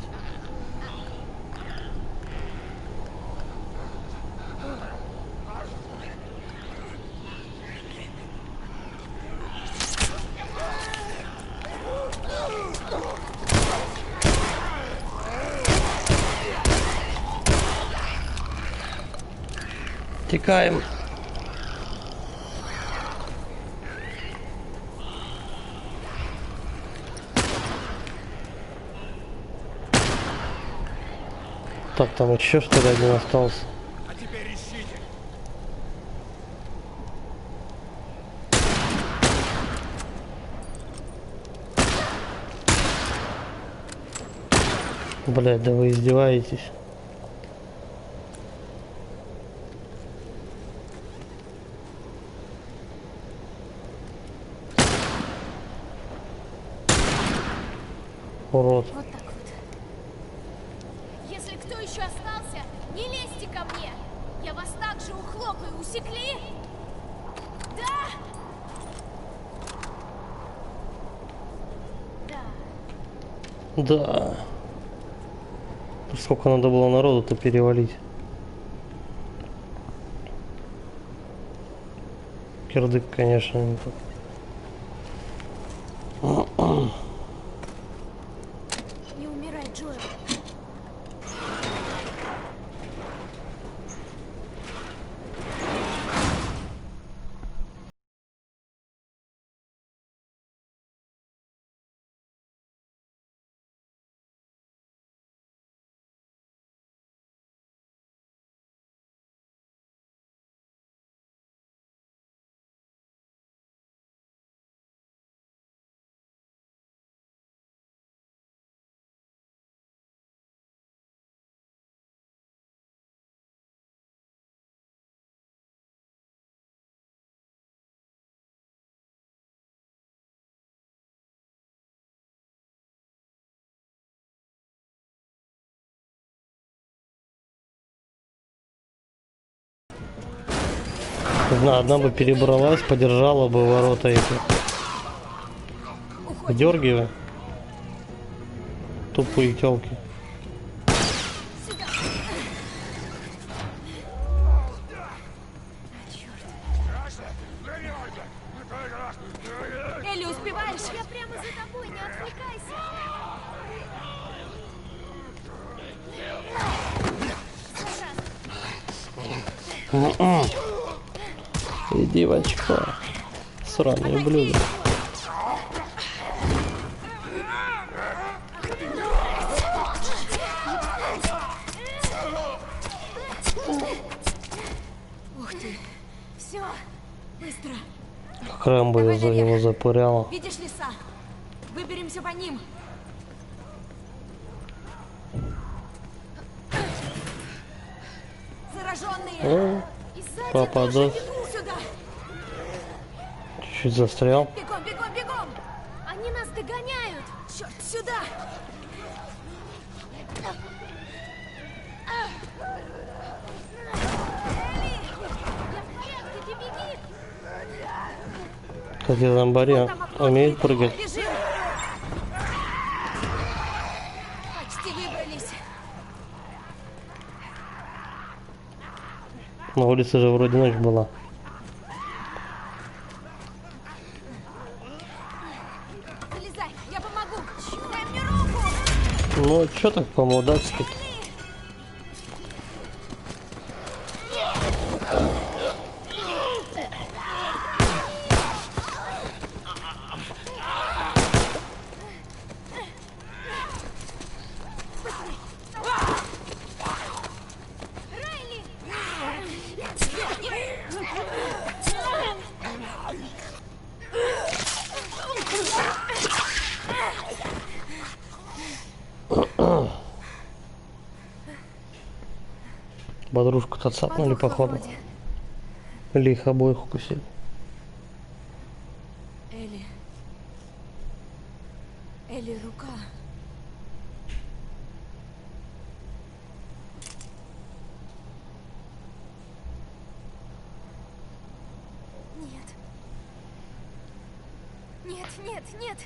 Текаем. Так, там еще что ли один остался. А теперь ищите. Блядь, да вы издеваетесь. Урод. Вот так вот. Если кто еще остался, не лезьте ко мне. Я вас также ухлопаю, усекли? Да? Да. Да. Сколько надо было народу-то перевалить. Кирдык, конечно, не тот. Не умирай, Джоэл. Одна бы перебралась, подержала бы ворота эти. Дергивай. Тупые телки. Элли, успеваешь? Я прямо за тобой, не отвлекайся. Иди в очко. Сраные блюда. Ух ты, Все. быстро. Крэмбо Давай за наверх. него запыряла. Видишь леса? Выберемся по ним. Зараженные! О, И сзади попадос. тоже Бегу сюда! Чуть застрял. Бегом, бегом, бегом! они нас догоняют. Черт, сюда! Элли, я в порядке, ты беги. Кстати, зомбари умеет прыгать. Бежим! Почти выбрались. На улице же вроде ночь была. Залезай, я помогу. Дай мне руку! Ну, чё так по-мудацки? Подружку-то цапнули, Подохла походу. вроде. Или их обоих укусили. Элли. Элли, рука. Нет. Нет, нет, нет.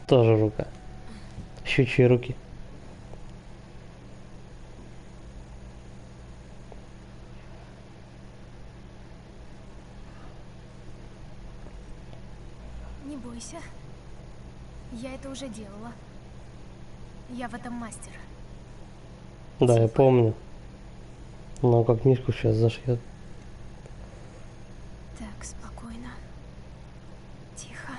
Тоже рука. Щучьи руки. Не бойся. Я это уже делала. Я в этом мастер. Да, я помню. Но как книжку сейчас зашьет. Так, спокойно. Тихо.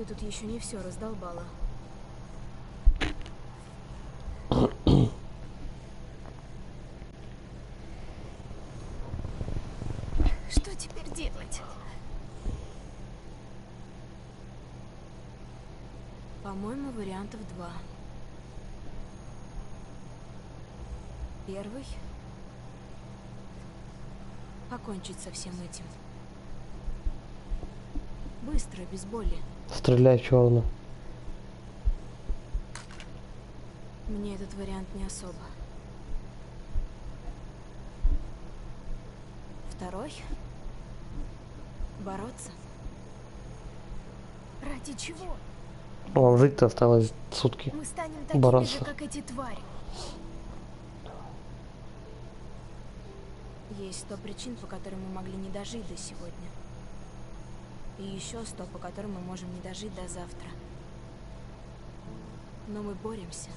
тут еще не все раздолбала. Что теперь делать? По-моему, вариантов два. Первый — покончить со всем этим. Быстро, без боли. Стреляй в черную. Мне этот вариант не особо. Второй — бороться. Ради чего? Вам жить-то осталось сутки. Мы станем такими Бороться. же, как эти твари. Есть 100 причин, по которым мы могли не дожить до сегодня. И еще 100, по которым мы можем не дожить до завтра. Но мы боремся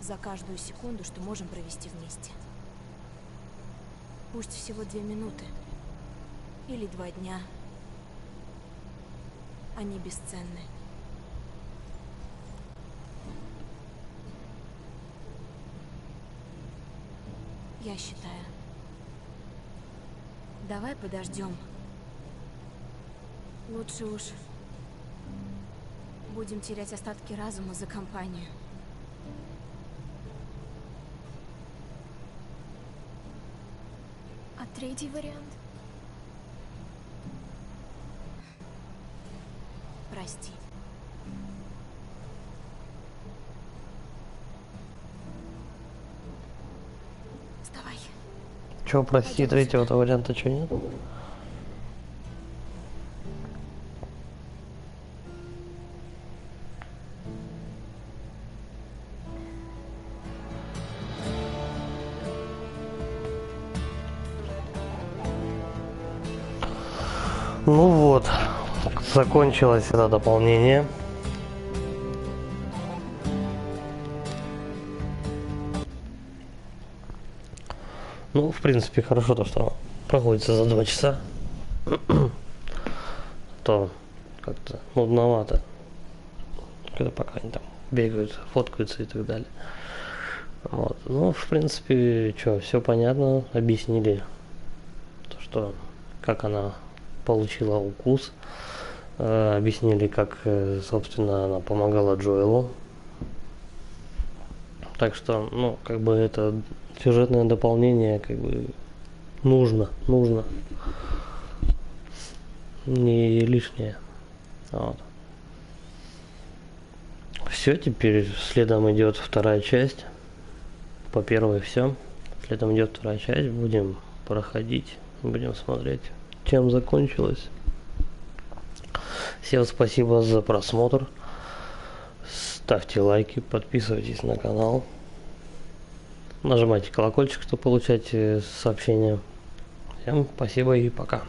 за каждую секунду, что можем провести вместе. Пусть всего 2 минуты. Или 2 дня. Они бесценны. Я считаю. Давай подождем. Лучше уж будем терять остатки разума за компанию. А третий вариант? Прости. Вставай. Чё, прости, третьего-то варианта чё нет? Ну вот, закончилось это дополнение. Ну, в принципе, хорошо то, что проходится за 2 часа. То как-то нудновато, когда пока они там бегают, фоткаются и так далее. Вот. Ну, в принципе, что, все понятно, объяснили то, что как она получила укус, объяснили, как, собственно, она помогала Джоэлу. Так что, ну, как бы это сюжетное дополнение, как бы нужно, не лишнее. Вот. Все, теперь следом идет вторая часть. По первой все. Следом идет вторая часть. Будем проходить, будем смотреть, чем закончилось. Всем спасибо за просмотр. Ставьте лайки, подписывайтесь на канал. Нажимайте колокольчик, чтобы получать сообщения. Всем спасибо и пока.